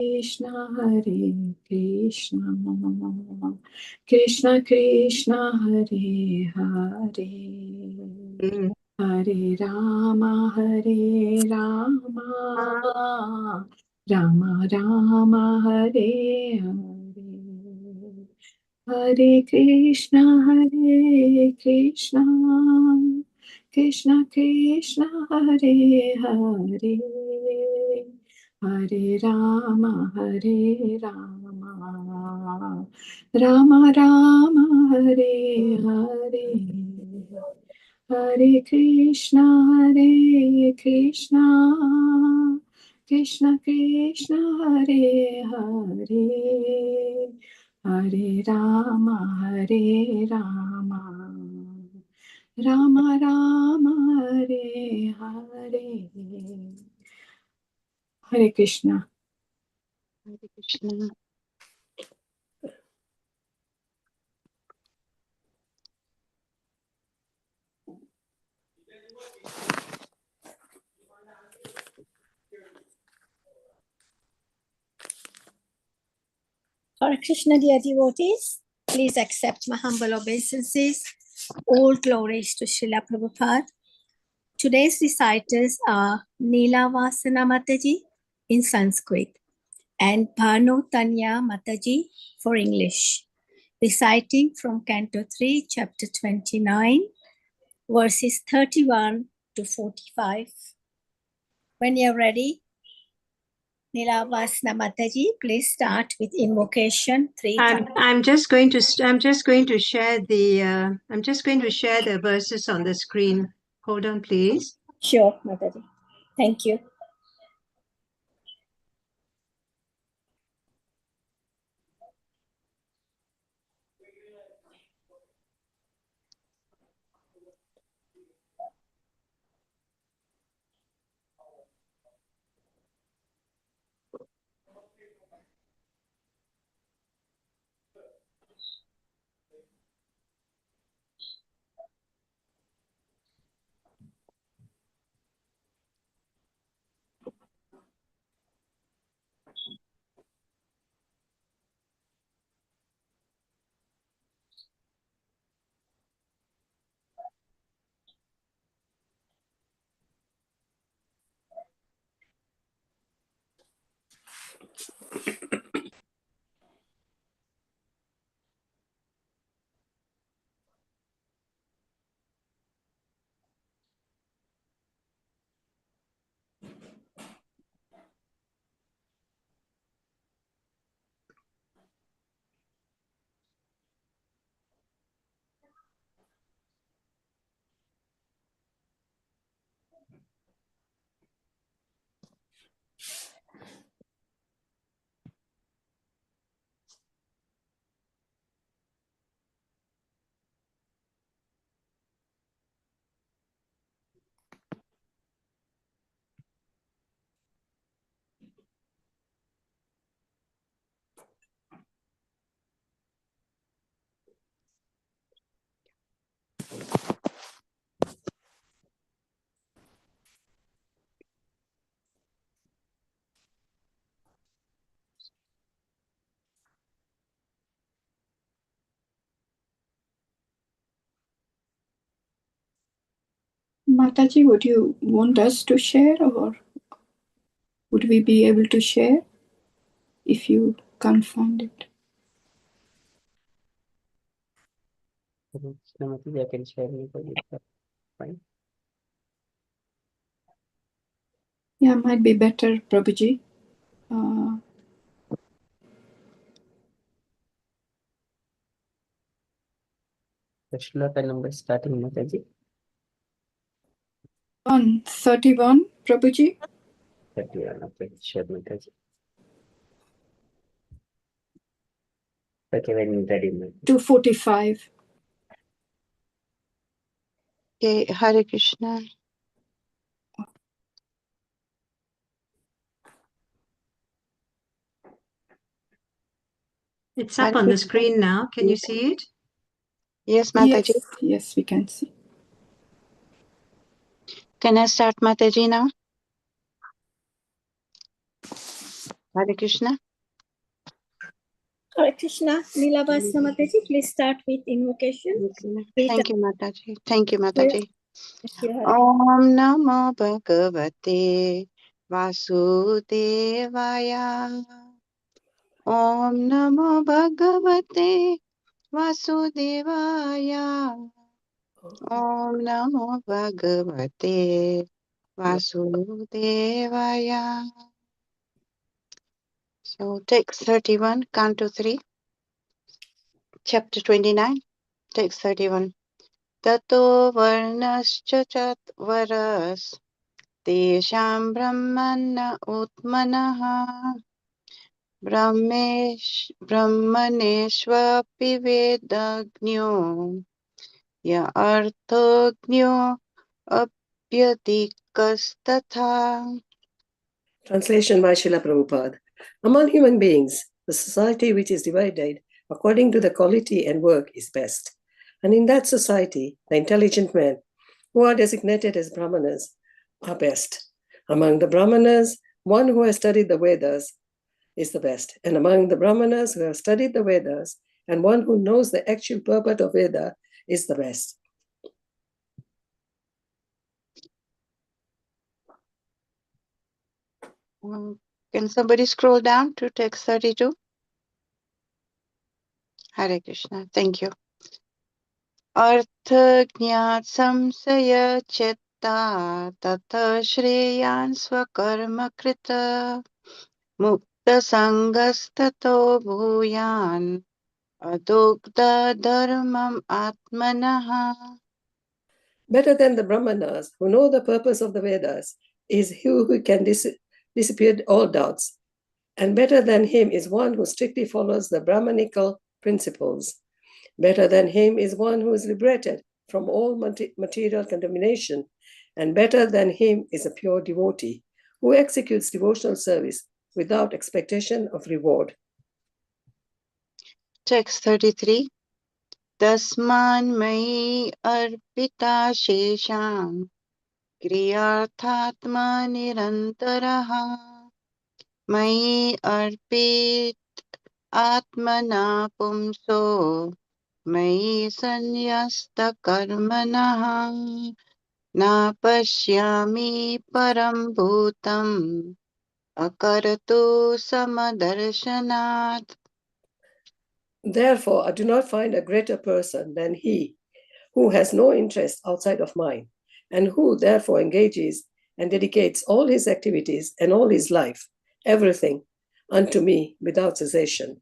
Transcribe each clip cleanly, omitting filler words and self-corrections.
Krishna, Hare Krishna, Krishna Krishna, Hare Hare, Hare Rama, Rama Rama, Hare Hare, Hare Krishna, Krishna Krishna, Hare Hare, Hare Rama, Rama Rama, Hare Hare, Hare Krishna, Krishna Krishna, Hare Hare, Hare Rama, Rama Rama, Hare Hare. Hare Krishna. Hare Krishna. Hare Krishna, dear devotees, please accept my humble obeisances. All glories to Srila Prabhupada. Today's reciters are Neela Vasana Mataji in Sanskrit and Bhanu Tanya Mataji for English, reciting from Canto 3, Chapter 29, verses 31 to 45. When you're ready, Neela Vasana Mataji, please start with invocation 3 times. I'm just going to share the verses on the screen. Hold on, please. Sure, Mataji. Thank you. Mataji, would you want us to share, or would we be able to share if you can't find it? I can share it. Fine. Yeah, might be better, Prabhuji. The shloka number starting, Mataji. 131, Prabhuji. 31, okay, sure, Mataji. Okay, when you're ready, Mataji. 245. Okay, Hare Krishna. It's up on the screen now. Can you see it? Yes, Mataji. Yes, we can see. Can I start, Mataji, now? Hare Krishna. Hare Krishna. Neela Vasna Mataji, please start with invocation. Thank you, Mataji. Thank you, Mataji. Hare. Om Namo Bhagavate Vasudevaya. Om Namo Bhagavate Vasudevaya. Om Namo Bhagavate Vasudevaya. So text 31, count to 3. Chapter 29, text 31. Tato varnascha chatvaras tesham brahmana utmanaha brahmaneshvapi vedagno ya arthogno apyadikastatha. Translation by Srila Prabhupada. Among human beings, the society which is divided according to the quality and work is best. And in that society, the intelligent men, who are designated as Brahmanas, are best. Among the Brahmanas, one who has studied the Vedas is the best. And among the Brahmanas who have studied the Vedas, and one who knows the actual purport of Veda is the best. Can somebody scroll down to text 32? Hare Krishna. Thank you. Arthajnat samsaya chitta tata shreyan swakarma krita mukta sangastato bhuyan adugda dharmam atmanaha. Better than the Brahmanas, who know the purpose of the Vedas, is he who can dissipate all doubts. And better than him is one who strictly follows the Brahmanical principles. Better than him is one who is liberated from all material contamination. And better than him is a pure devotee, who executes devotional service without expectation of reward. Text 33. Tasman mai arpita shesham kriyarthatma nirantaraha mai arpit atmana pumso mai sanyasta karmanaha na pashyami param bhutam akaratu samadarsanat. Therefore, I do not find a greater person than he who has no interest outside of mine, and who therefore engages and dedicates all his activities and all his life, everything, unto me without cessation.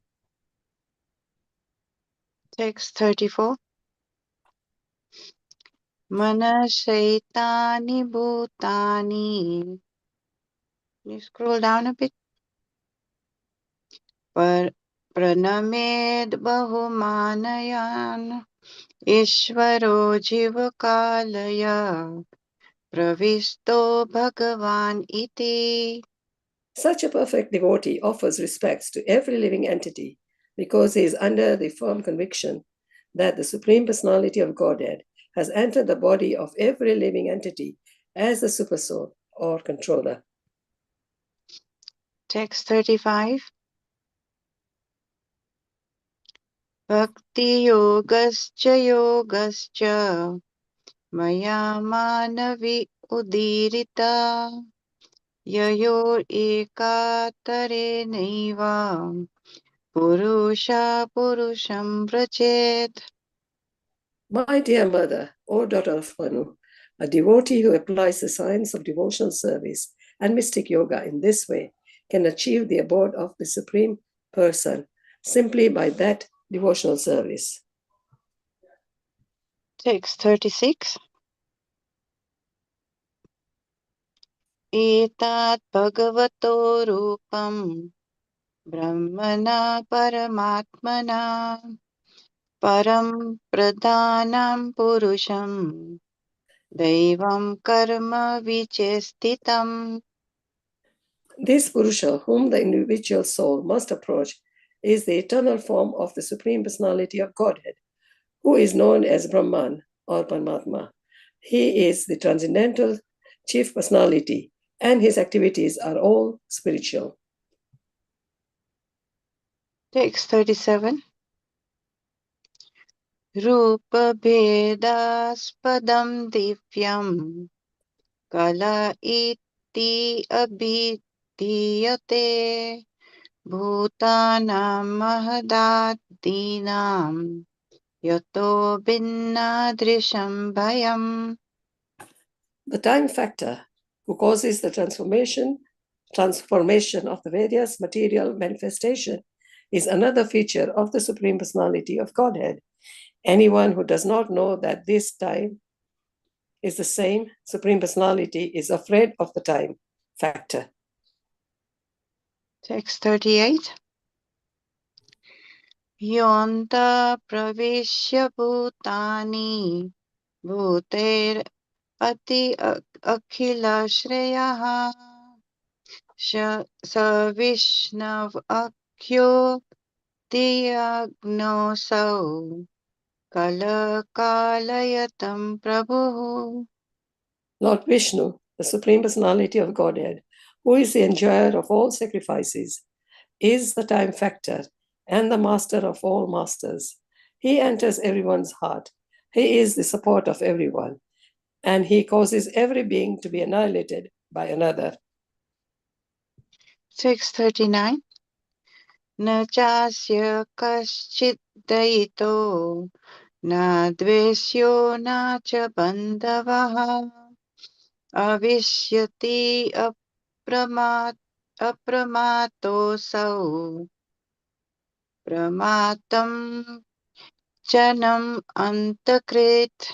Text 34. Manashaitani bhutani. You scroll down a bit. Pranamed bahumanayan Ishvaro jivakalaya pravisto bhagavan iti. Such a perfect devotee offers respects to every living entity because he is under the firm conviction that the Supreme Personality of Godhead has entered the body of every living entity as the Supersoul or controller. Text 35. Bhakti yogascha maya manavi udirita yayor ekatare naiva purusha purusham vrachet. My dear mother, O daughter of Manu, a devotee who applies the science of devotional service and mystic yoga in this way can achieve the abode of the Supreme Person simply by that devotional service. Text 36. Etat bhagavato rupam brahmana paramatmana param pradhanam purusham daivam karma vichestitam. This Purusha, whom the individual soul must approach, is the eternal form of the Supreme Personality of Godhead, who is known as Brahman or Paramatma. He is the transcendental chief personality, and his activities are all spiritual. Text 37. Rupa Bhedaspradam Divyam Kala iti abhidhiyate Bhutanam mahadadinam Yato binnadrisham bhayam. The time factor, who causes the transformation of the various material manifestation, is another feature of the Supreme Personality of Godhead. Anyone who does not know that this time is the same Supreme Personality is afraid of the time factor. Text 38. Yonta pravishya bhutani bhuter ati akhila shreyaha Savishnav Akyo Diyagnosau Kalakalayatam Prabhu. Lord Vishnu, the Supreme Personality of Godhead, who is the enjoyer of all sacrifices, is the time factor and the master of all masters. He enters everyone's heart. He is the support of everyone, and he causes every being to be annihilated by another. 639. Na chasya kaschit daito na dvesyo na cha bandavaha avishyati apramatosau pramatam chanam antakrit.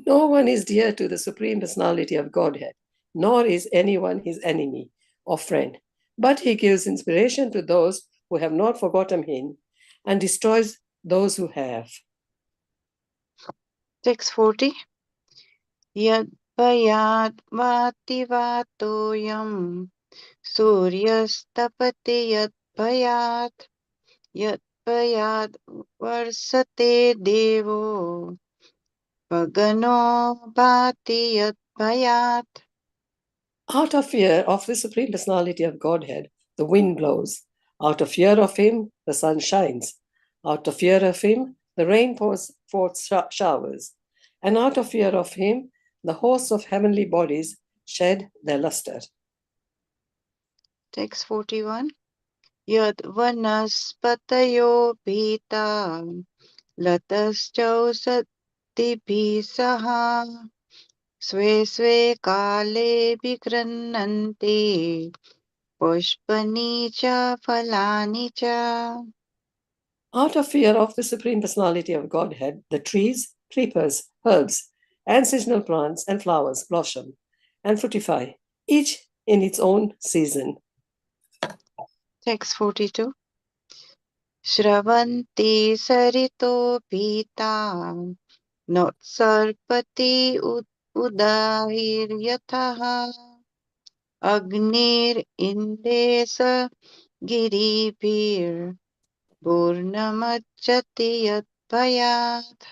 No one is dear to the Supreme Personality of Godhead, nor is anyone his enemy or friend. But he gives inspiration to those who have not forgotten him and destroys those who have. 640. Yad Bhayad Vativatoyam Suryastapati Yad Bhayad Varsate Devo Pagano Bhati Yad Bhayat. Out of fear of the Supreme Personality of Godhead, the wind blows. Out of fear of him, the sun shines. Out of fear of him, the rain pours forth showers. And out of fear of him, the hosts of heavenly bodies shed their luster. Text 41. Yad Vanaspatayo Bhita Lataschausatibhi Saha Swe Swe Kale Vikrannanti Pushpani Cha Phalani Cha. Out of fear of the Supreme Personality of Godhead, the trees, creepers, herbs, and seasonal plants and flowers blossom and fructify, each in its own season. Text 42. Shravanti Sarito Pita Not Sarpati Udahir Yataha Agnir Indesa Giribhir Purnamachati Yat Bhayat.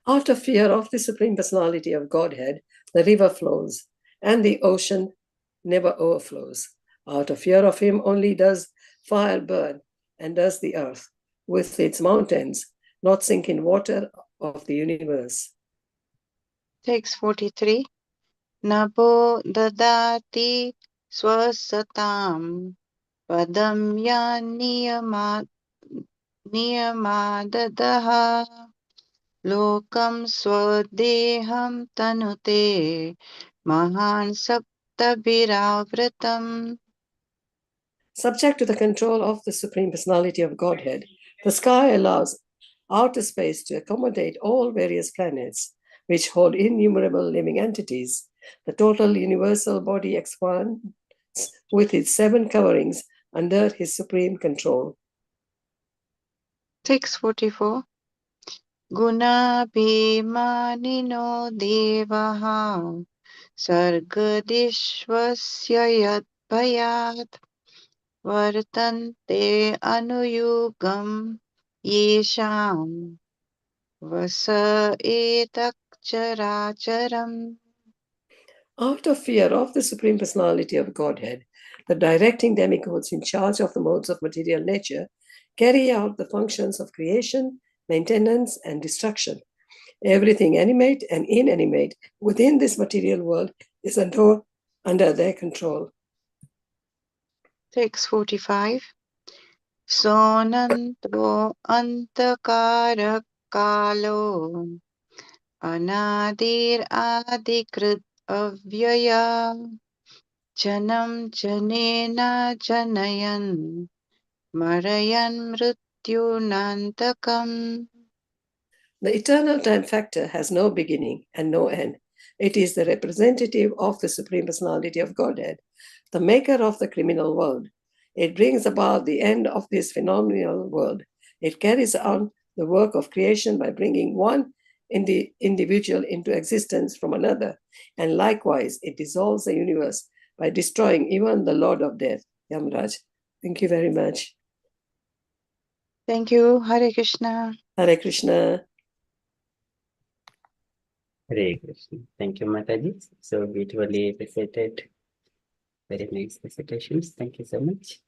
Out of fear of the Supreme Personality of Godhead, the river flows, and the ocean never overflows. Out of fear of him only does fire burn, and does the earth, with its mountains, not sink in water of the universe. Text 43. Nabo dadati swasatam padam ya niyamadadaha lokam swadeham tanute mahan saptabhiravratam. Subject to the control of the Supreme Personality of Godhead, the sky allows outer space to accommodate all various planets, which hold innumerable living entities. The total universal body expands with its 7 coverings under his supreme control. 644. Guna bhimanino devaha sargadishvasya yad bhayat vartante anuyugam yesham vasa etak characharam. Out of fear of the Supreme Personality of Godhead, The directing demigods in charge of the modes of material nature carry out the functions of creation, maintenance, and destruction. Everything animate and inanimate within this material world is under their control. Text 45. Sonanto antakara kalo anadir adikrit avyaya janam janena janayan marayan mrityunantakam. The eternal time factor has no beginning and no end. It is the representative of the Supreme Personality of Godhead, the maker of the criminal world. It brings about the end of this phenomenal world. It carries on the work of creation by bringing one individual into existence from another. And likewise, it dissolves the universe by destroying even the Lord of Death, Yamraj. Thank you very much. Thank you. Hare Krishna. Hare Krishna. Hare Krishna. Thank you, Mataji. So beautifully recited. Very nice recitations. Thank you so much.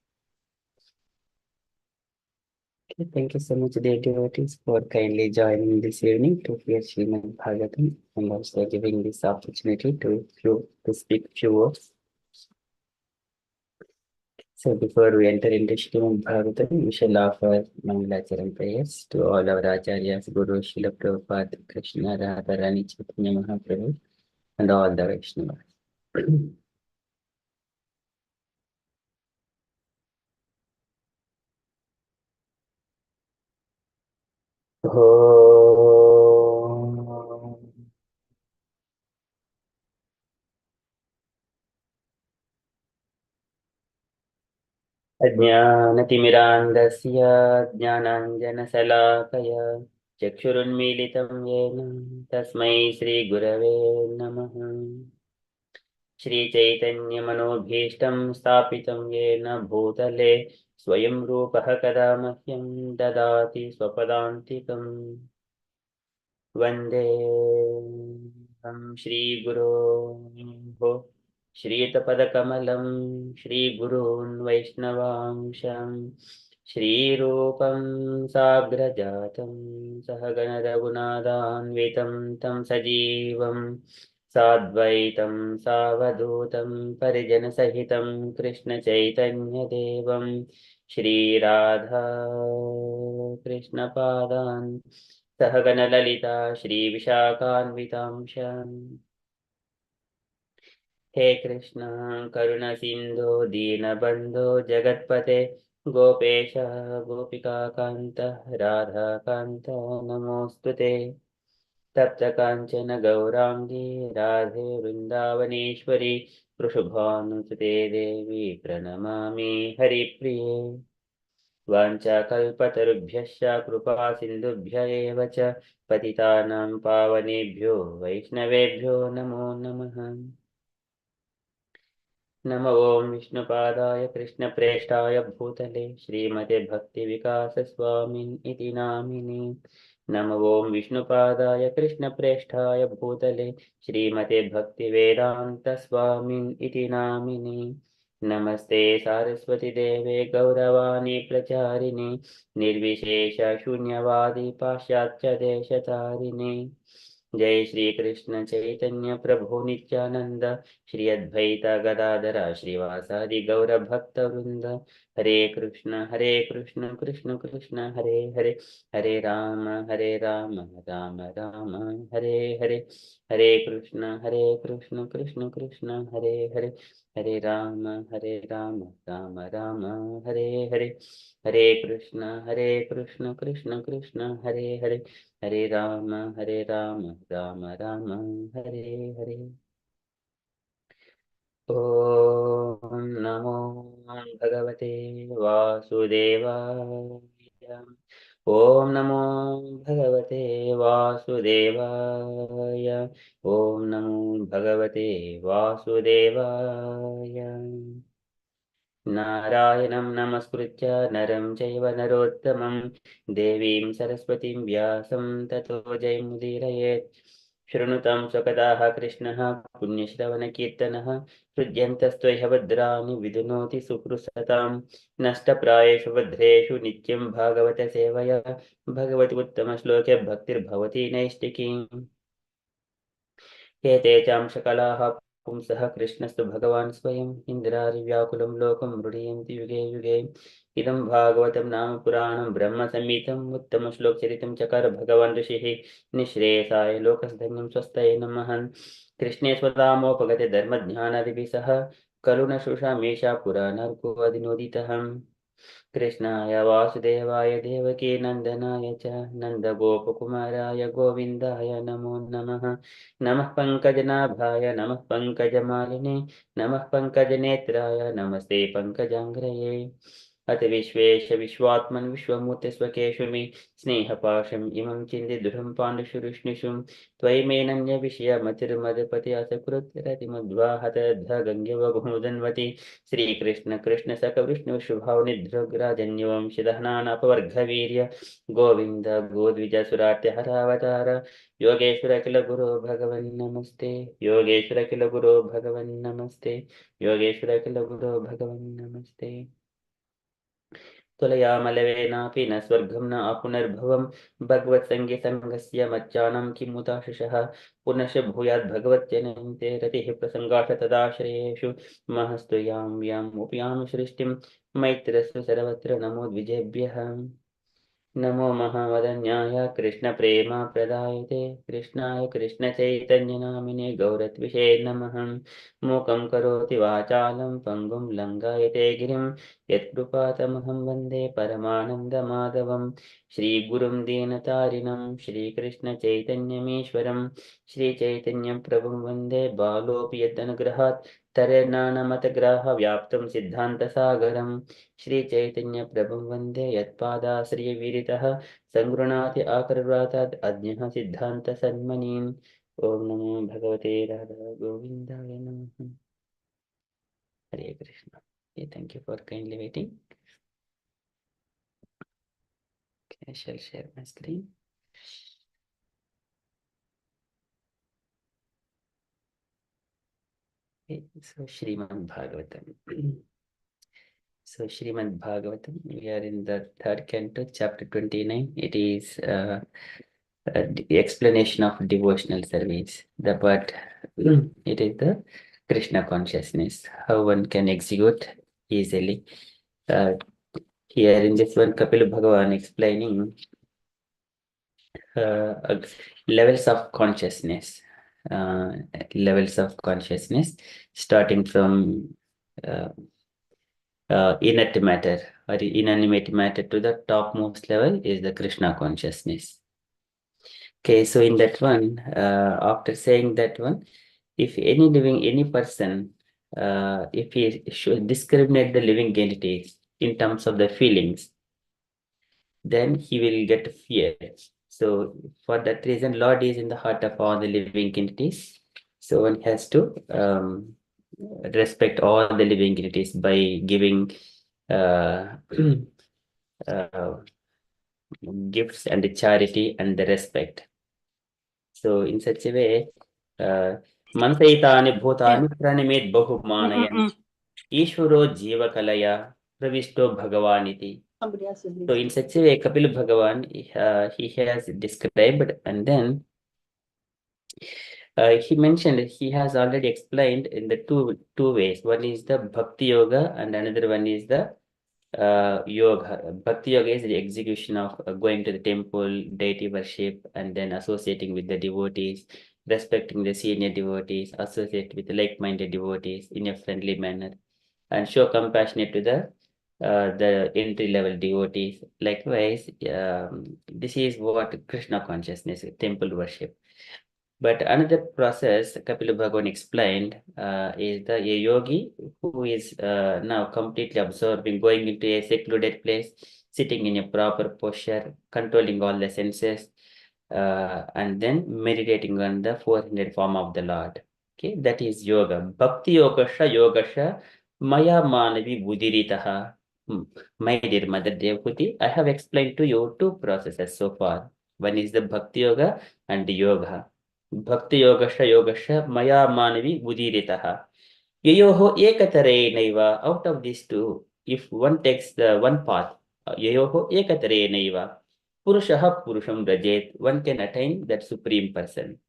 Okay, thank you so much, dear devotees, for kindly joining this evening to hear Srimad Bhagavatam and also giving this opportunity to speak few words. So before we enter into Srimad Bhagavatam, we shall offer Mangalacharan prayers to all our Acharyas, Guru, Srila Prabhupada, Krishna, Radharani, Chaitanya Mahaprabhu, and all the Vaishnavas. Om. अज्ञानतिमिरान्धस्य ज्ञानाञ्जनशलाकया चक्षुरुन्मीलितं येन तस्मै श्रीगुरवे नमः। श्रीचैतन्यमनोभीष्टं स्थापितं येन भूतले स्वयं रूपः कदा मह्यं ददाति स्वपदान्तिकम्। वन्दे श्रीगुरो श्रीयुतपदकमलं श्रीगुरून् वैष्णवांशं श्रीरूपं साग्रजातं सहगणरघुनाथान्वितं तं सजीवं साद्वैतं सावधूतं परिजनसहितं कृष्णचैतन्यदेवं श्रीराधा कृष्णपादान् सहगणललिता श्रीविशाखान्वितांशम्। हे कृष्ण करुणसिन्धो दीनबन्धो जगत्पते गोपेश गोपिकान्त राधाकान्त नमोऽस्तु ते। तप्तकाञ्चन गौराङ्गी राधे वृन्दावनेश्वरी वृषभानुसुते देवी प्रणमामि हरिप्रिये। वाञ्छाकल्पतरुभ्यश्च कृपा सिन्धुभ्य एव च पतितानां पावनेभ्यो वैष्णवेभ्यो नमो नमः। नमो ॐ विष्णुपादाय कृष्णप्रेष्ठाय भूतले श्रीमते भक्तिविकासस्वामिन् इति नामिने। नमो ॐ विष्णुपादाय कृष्णप्रेष्ठाय भूतले श्रीमते भक्तिवेदान्तस्वामिन् इति नामिने। नमस्ते सारस्वती देवे गौरवाणी प्रचारिणे निर्विशेष शून्यवादी पाश्चात्य देशतारिणे। जय श्री कृष्ण चैतन्य प्रभु नित्यानंद श्री अद्वैत गदाधर श्रीवासादि गौर भक्त वृंद। हरे कृष्ण कृष्ण कृष्ण हरे हरे हरे राम राम राम हरे हरे। हरे कृष्ण कृष्ण कृष्ण हरे हरे हरे राम राम राम हरे हरे। हरे कृष्ण कृष्ण कृष्ण हरे हरे हरे राम राम राम हरे हरे। ॐ नमो भगवते वासुदेवाय। ॐ नमो भगवते वासुदेवाय। ॐ नमो भगवते वासुदेवाय। नारायणं नमस्कृत्य नरं चैव नरोत्तमं देवीं सरस्वतीं व्यासं ततो जयमुदीरयेत्। शृणुतां स्वकथाः कृष्णः पुण्यश्रवणकीर्तनः हृद्यन्तस्त्वह्यभद्राणि विदुनोति सुकृसतां नष्टप्रायेषु भद्रेषु नित्यं भागवतसेवया भगवति उत्तमश्लोके भक्तिर्भवति नैष्टिकीम् एते चांशकलाः पुंसः कृष्णस्तु भगवान् स्वयम् इन्द्रारिव्याकुलं लोकं मृडयन्ति युगे युगे इदं भागवतं नाम पुराणं ब्रह्मसंहितम् उत्तमश्लोकचरितं चकार भगवान् ऋषिः निःश्रेयसाय लोकसधन्यं स्वस्तये नमः कृष्णे स्वदामोपगते धर्मज्ञानादिभिः सह करुणशुषामेषा पुराणर्कुवदिनोदितः कृष्णाय वासुदेवाय देवकी नन्दनाय च नन्दगोपकुमाराय गोविन्दाय नमो नमः नमः पङ्कजनाभाय नमः पङ्कजमालिने नमः पङ्कजनेत्राय नमस्ते पङ्कजाङ्घ्रये अथ विश्वेश विश्वात्मन् विश्वमूर्ते स्वकेषु मे स्नेहपाशम् इमं चिन्तिदृढं पाण्डुषुरुष्णिषु त्वयि मेनन्यविषयमतिर्मदपति असकृत् रतिमुद्वाहतद्ध गङ्गेवगुणुदन्वति श्रीकृष्ण कृष्ण सख विष्णु शुभावनिद्रग्राजन्यवंशदहनानपवर्गवीर्य गोविन्द गोद्विजसुराट्यहरावतार योगेश्वर किल गुरो भगवन् नमस्ते योगेश्वर किल गुरो भगवन् नमस्ते योगेश्वर किल गुरो भगवन् नमस्ते तुलयामलवेनापि न स्वर्गं न पुनर्भवं भगवत्सङ्गे सङ्गस्य मच्चानं किमुताशिषः पुनश्च भूयात् भगवत्यनन्ते रतिः प्रसङ्गात् तदाश्रयेषु महस्तु यां याम् उपयामि सृष्टिं मैत्रस्तु सर्वत्र नमो द्विजेभ्यः नमो महावदन्याय कृष्णप्रेमप्रदायते कृष्णाय कृष्णचैतन्यनामिने गौरत्विषे नमः मूकं करोति वाचालं पङ्गुं लङ्घयते गिरिं यत्कृपातमहं वन्दे परमानन्दमाधवं श्रीगुरुं दीनतारिणं श्रीकृष्णचैतन्यमीश्वरं श्रीचैतन्यं प्रभुं वन्दे बालोऽपि यदनुग्रहात् तरेणानमतग्राहव्याप्तं सिद्धान्तसागरं श्रीचैतन्यप्रभुं वन्दे यत्पादाश्रयविरितः सङ्गृह्णाति आकर्वातात् अज्ञः सिद्धान्तसन्मनीन् ॐ नमो भगवते राधा गोविन्दाय नमः हरे Krishna thank you for kindly waiting. Okay, I shall share my screen. Okay, so Srimad Bhagavatam. So Srimad Bhagavatam, we are in the third canto, chapter 29. It is the explanation of devotional service. The part it is the Krishna consciousness, how one can execute easily. Here in this one, Kapil Bhagavan explaining levels of consciousness, starting from inert matter or inanimate matter to the topmost level is the Krishna consciousness. Okay, so in that one, after saying that one, if any person, if he should discriminate the living entities in terms of the feelings, then he will get fear. So for that reason, Lord is in the heart of all the living entities. So one has to respect all the living entities by giving gifts and the charity and the respect. So in such a way, Mansaitani Bhutani Pranimet Bahumanayam Ishvaro Jivakalaya Pravisto Bhagavaniti. So in such a way, Kapil Bhagavan, he has described, and then he mentioned, he has already explained in the two ways. One is the Bhakti Yoga and another one is the yoga. Bhakti Yoga is the execution of going to the temple, deity worship, and then associating with the devotees, respecting the senior devotees, associate with like-minded devotees in a friendly manner, and show compassionate to the entry-level devotees. Likewise, this is what Krishna consciousness, temple worship. But another process Kapila Bhagavan explained is a yogi who is now completely absorbing, going into a secluded place, sitting in a proper posture, controlling all the senses, and then meditating on the 400 form of the Lord. Okay, that is yoga. Bhakti yogasha maya manavi budiritaha. My dear Mother Devhuti, I have explained to you two processes so far. One is the Bhakti Yoga and the Yoga. Bhakti Yogasha Maya Manavi Budiritaha. Yayoho Ekatarenaiva. Out of these two, if one takes the one path, Yayoho Ekatarenaiva, Purushaha Purusham Rajet, one can attain that supreme person.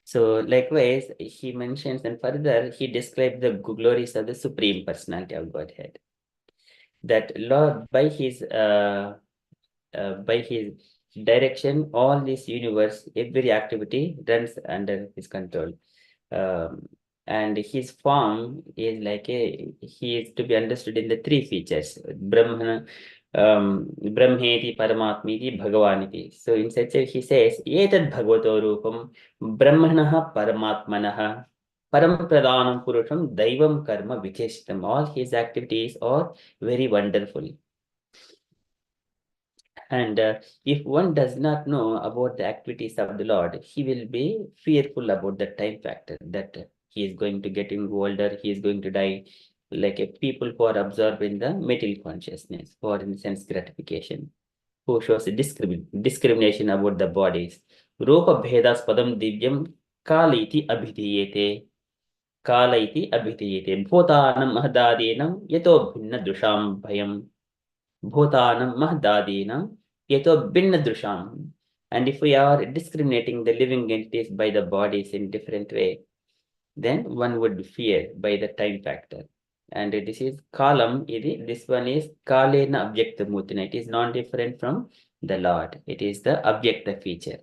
So likewise, he mentions, and further he describes the glories of the Supreme Personality of Godhead. That Lord, by his direction, all this universe, every activity runs under his control. And his form is like he is to be understood in the three features: Brahmana, Brahmeti, Paramatmiti, Bhagavaniti. So in such a, he says, Etad Bhagavato Rupam, Brahmanaha Paramatmanaha, Param Pradhanam Purusham, Daivam Karma Vikeshtam. All his activities are very wonderful. And if one does not know about the activities of the Lord, he will be fearful about the time factor, that he is going to get older, he is going to die, like a people who are absorbed in the material consciousness, who are in sense gratification, who shows a discrimination about the bodies. Rupa Bhedas Padam Divyam Kala iti abhidhiyete. Kala iti abhidhiyete. Bhutanam Mahdadenam Yato Bhinna Dusham Bhayam. Bhutanam Mahdadinam Yato Binna Drusham. And if we are discriminating the living entities by the bodies in different way, then one would fear by the time factor. And this is Kalam, this one is Kalena Abhyakta Mutina. It is non-different from the Lord. It is the Abhyakta feature.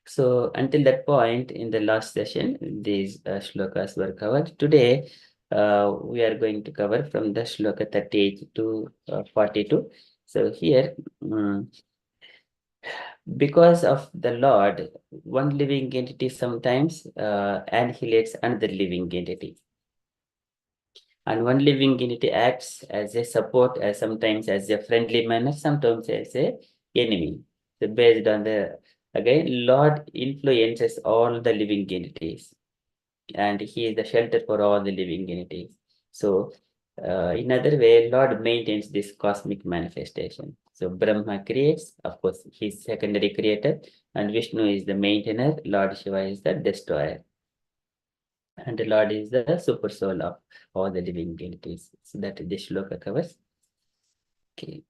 So until that point in the last session, these shlokas were covered. Today, we are going to cover from the shloka 38 to 42. So here, because of the Lord, one living entity sometimes annihilates another living entity. And one living entity acts as a support, as sometimes as a friendly manner, sometimes as a enemy. So based on the, again, Lord influences all the living entities, and he is the shelter for all the living entities. So in other way, Lord maintains this cosmic manifestation. So Brahma creates, of course, he is secondary creator, and Vishnu is the maintainer, Lord Shiva is the destroyer. And the Lord is the super soul of all the living entities. So that this shloka covers. Okay.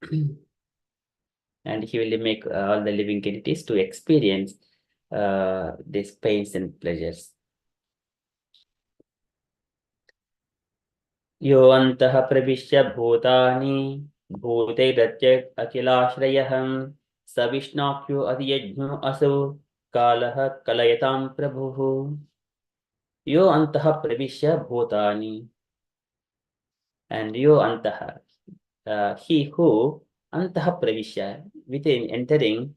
And he will make all the living entities to experience these pains and pleasures. Yo antah pravishya bhutani bhutairatya akhilashrayaham savishnakyo adiyajno aso kalah kalayatam prabhu. Yo antah pravishya bhutani. And yo antah, he who antah pravishya, within entering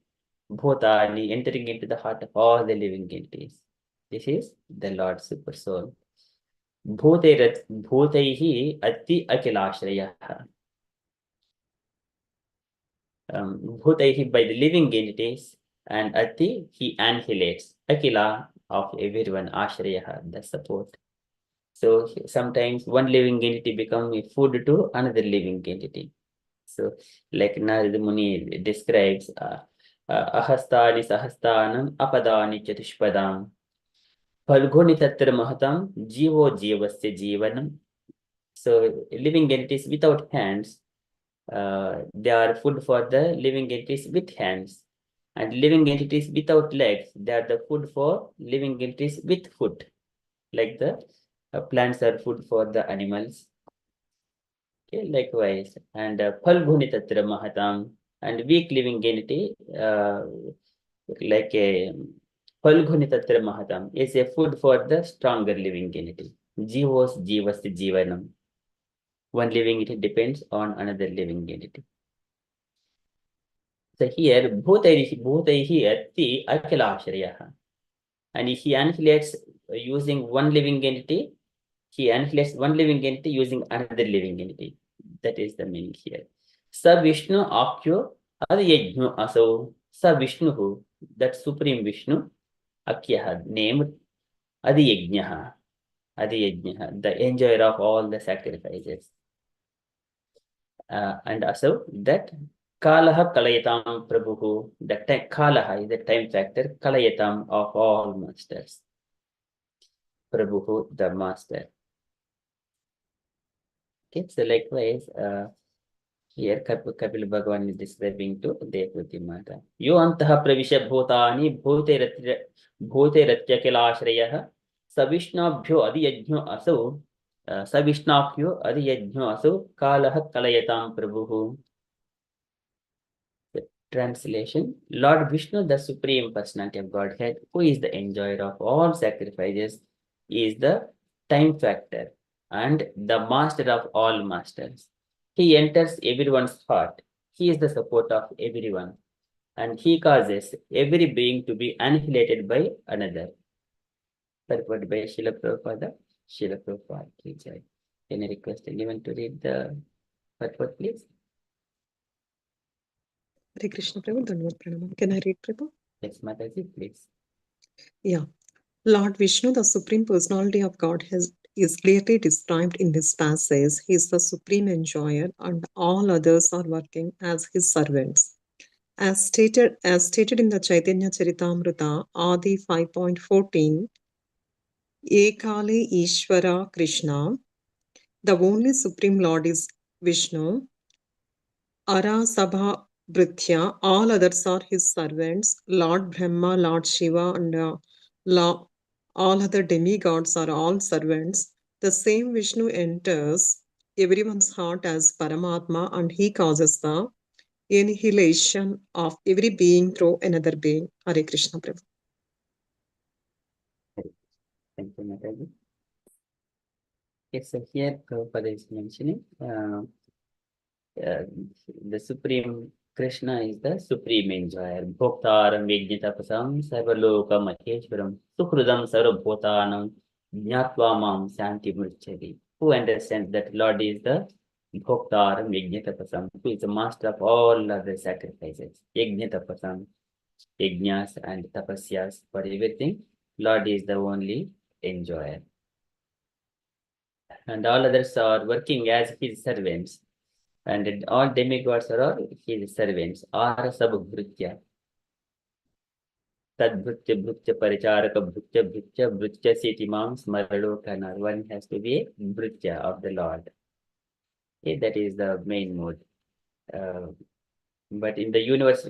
bhutani, entering into the heart of all the living entities. This is the Lord Super Soul. Bhutaihi ati akilashrayaha. Bhutaihi by the living entities, and ati he annihilates. Akila of everyone, ashrayaha, the support. So sometimes one living entity becomes a food to another living entity. So like Narada Muni describes, ahastani sahastanam apadani chatushpadam Phalguni tatra mahatam jivo jivasya jivanam. So living entities without hands, they are food for the living entities with hands. And living entities without legs, they are the food for living entities with foot. Like the plants are food for the animals. Okay, likewise. And Phalguni tatra mahatam, and weak living entity, like a Phalguni tatra mahatam, is a food for the stronger living entity. Jivos jivas jivanam. One living entity depends on another living entity. So here, bhutaihi atti akhilashryaha. And he annihilates using one living entity, he annihilates one living entity using another living entity. That is the meaning here. Sa Vishnu akyo adyajnu aso. Sa Vishnu, that supreme Vishnu, akyaha, named Adiyajnaha. Adiyajnaha, the enjoyer of all the sacrifices. And also that Kalaha Kalayatam Prabhu. The Kalaha is the time factor, Kalayatam of all masters. Prabhu, the master. Okay, so likewise, here Kapil Bhagavan is describing to Devati Mata. Yo antaha pravisha bhutani bhute ratya kilashrayah savishnabhyo adiyajno asau savishnabhyo adiyajno asau kalaha kalayatam prabhu. Translation: Lord Vishnu, the Supreme Personality of Godhead, who is the enjoyer of all sacrifices, is the time factor and the master of all masters. He enters everyone's heart. He is the support of everyone, and he causes every being to be annihilated by another. Purport by Srila Prabhupada. Srila Prabhupada, please. Can I request anyone to read the purport, please? Hare Krishna Prabhu, Dhanavad Pranamam. Can I read, Prabhu? Yes, Mataji, please. Yeah. Lord Vishnu, the Supreme Personality of Godhead, is clearly described in this passage. He is the supreme enjoyer, and all others are working as his servants. As stated in the Chaitanya Charitamrita, Adi 5.14, Ekale Ishvara Krishna, the only Supreme Lord is Vishnu. Ara Sabha Brithya, all others are his servants. Lord Brahma, Lord Shiva, and all other demigods are all servants. The same Vishnu enters everyone's heart as Paramatma, and he causes the annihilation of every being through another being. Hare Krishna Prabhu. Thank you, Mataji. Yes, so here Prabhupada is mentioning the Supreme Krishna is the supreme enjoyer. Bhoktaram Yajnatapasam Sarvaloka Maheshwaram Sukrudam Sarvabhutanam Jnatva Santi Murchari. Who understands that Lord is the Bhoktaram Yajnatapasam, who is the master of all other sacrifices. Yajnatapasam, yajnas and tapasyas for everything. Lord is the only enjoyer. And all others are working as his servants. And all demigods are all his servants. Ara sabhritya. Tadbhritya bhritya paricharaka bhritya bhritya bhritya sitimam smaralokanar. One has to be bhritya of the Lord. Okay, that is the main mode. But in the universe,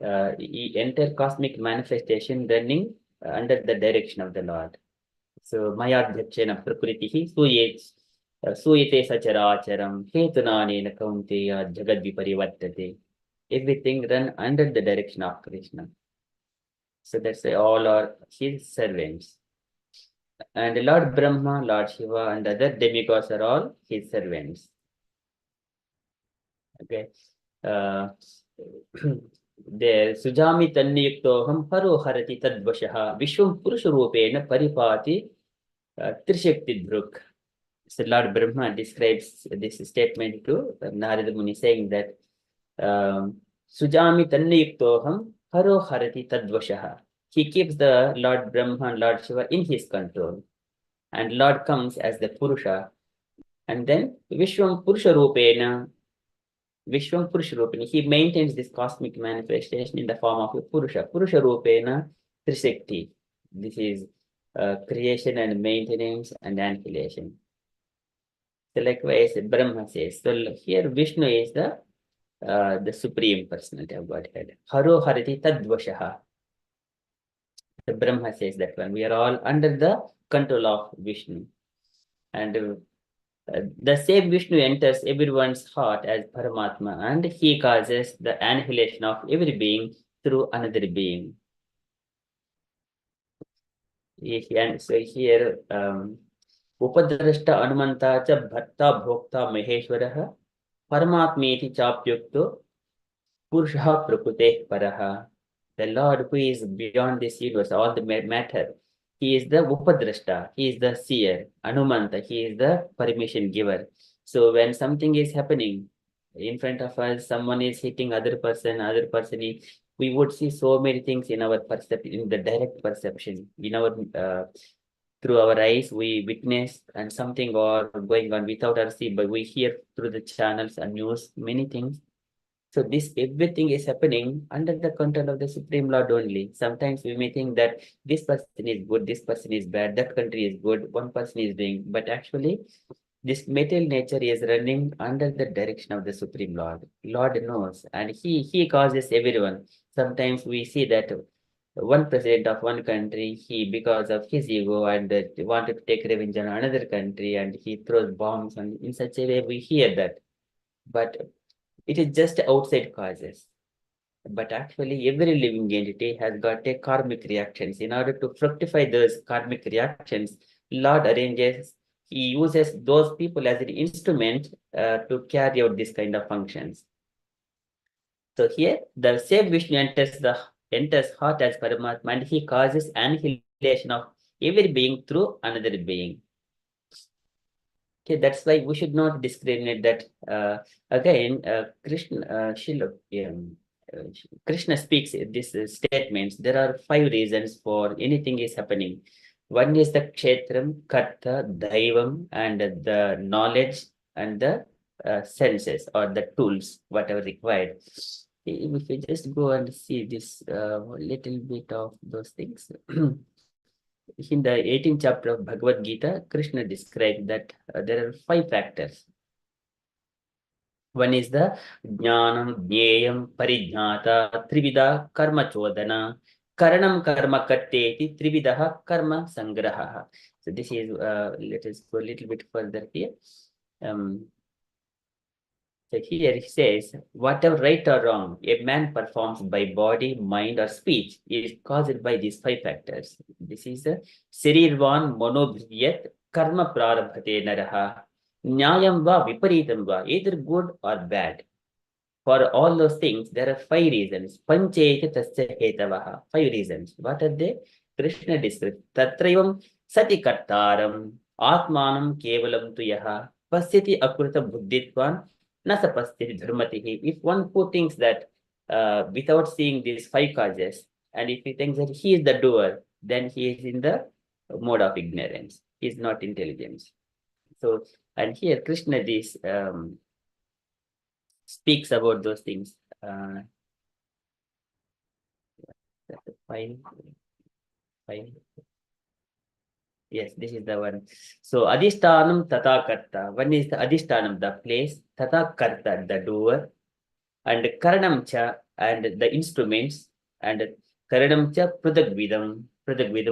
enter cosmic manifestation running under the direction of the Lord. So Mayadhyakshena Prakritihi Suyate Sacharacharam Hetunanena Kaunteya Jagadviparivattate. Everything run under the direction of Krishna. So that's why all are his servants. And Lord Brahma, Lord Shiva, and other demigods are all his servants. Okay. There Sujami Tanniyuktoham Haro Harati Tadvashaha Vishwam Purusharupena Paripati Trishakti Druk. So Lord Brahma describes this statement to Narada Muni, saying that Sujami Tannayuktoham Haro Harati Tadvashaha. He keeps the Lord Brahma and Lord Shiva in his control. And Lord comes as the Purusha. And then Vishwam Purusha Rupena, he maintains this cosmic manifestation in the form of a Purusha. Purusha Rupena Trishakti. This is creation and maintenance and annihilation. So likewise, Brahma says. So here Vishnu is the supreme personality of Godhead. Haro Harati Tadvashaha. The Brahma says that one. We are all under the control of Vishnu. And the same Vishnu enters everyone's heart as Paramatma, and he causes the annihilation of every being through another being. And so here, Upadrashta Anumanta cha Bhatta Bhokta Maheshwaraha Paramatmeti Chapyukto Purusha Prakute Paraha. The Lord who is beyond this universe, all the matter, he is the Upadrashta, he is the seer, Anumanta, he is the permission giver. So when something is happening in front of us, someone is hitting other person is, we would see so many things in our perception, in the direct perception, in our through our eyes, we witness and something or going on without our see, but we hear through the channels and news many things. So this everything is happening under the control of the Supreme Lord only. Sometimes we may think that this person is good, this person is bad, that country is good, one person is doing, but actually this material nature is running under the direction of the Supreme Lord. Lord knows, and He causes everyone. Sometimes we see that one president of one country, he because of his ego and wanted to take revenge on another country, and he throws bombs, and in such a way we hear that. But it is just outside causes. But actually, every living entity has got a karmic reactions. In order to fructify those karmic reactions, Lord arranges, He uses those people as an instrument to carry out this kind of functions. So here, the same Vishnu enters heart as Paramatma, and he causes annihilation of every being through another being. Okay, that's why we should not discriminate that. Again, Krishna speaks these statements. There are 5 reasons for anything is happening. One is the kshetram, karta, daivam, and the knowledge and the senses or the tools, whatever required. If we just go and see this little bit of those things. In the 18th chapter of Bhagavad Gita, Krishna described that there are 5 factors. One is the jnanam, jneyam, parijnata, trivida, karma chodana, karanam karma katteti, trividaha karma sangraha. So this is, let us go a little bit further here. So here he says, whatever right or wrong a man performs by body, mind, or speech is caused by these 5 factors. This is the Sarirvan monobhyat karma prarabhate naraha. Nyayam va viparitam va, either good or bad. For all those things, there are 5 reasons. Pancheta tasya hetavaha. 5 reasons. What are they? Krishna describes. Tatraivam sati kartaram atmanam kevalam tuyaha pasyati akrita buddhitvan nasapasthiti dharmatihi. If one who thinks that without seeing these 5 causes, and if he thinks that he is the doer, then he is in the mode of ignorance. He is not intelligence. So, and here Krishna speaks about those things. Fine. Yes, this is the one. So adhishtanam tata karta. One is the adhishtanam, the place, tata karta, the doer, and karanam cha, and the instruments, and karanam cha pradagvidam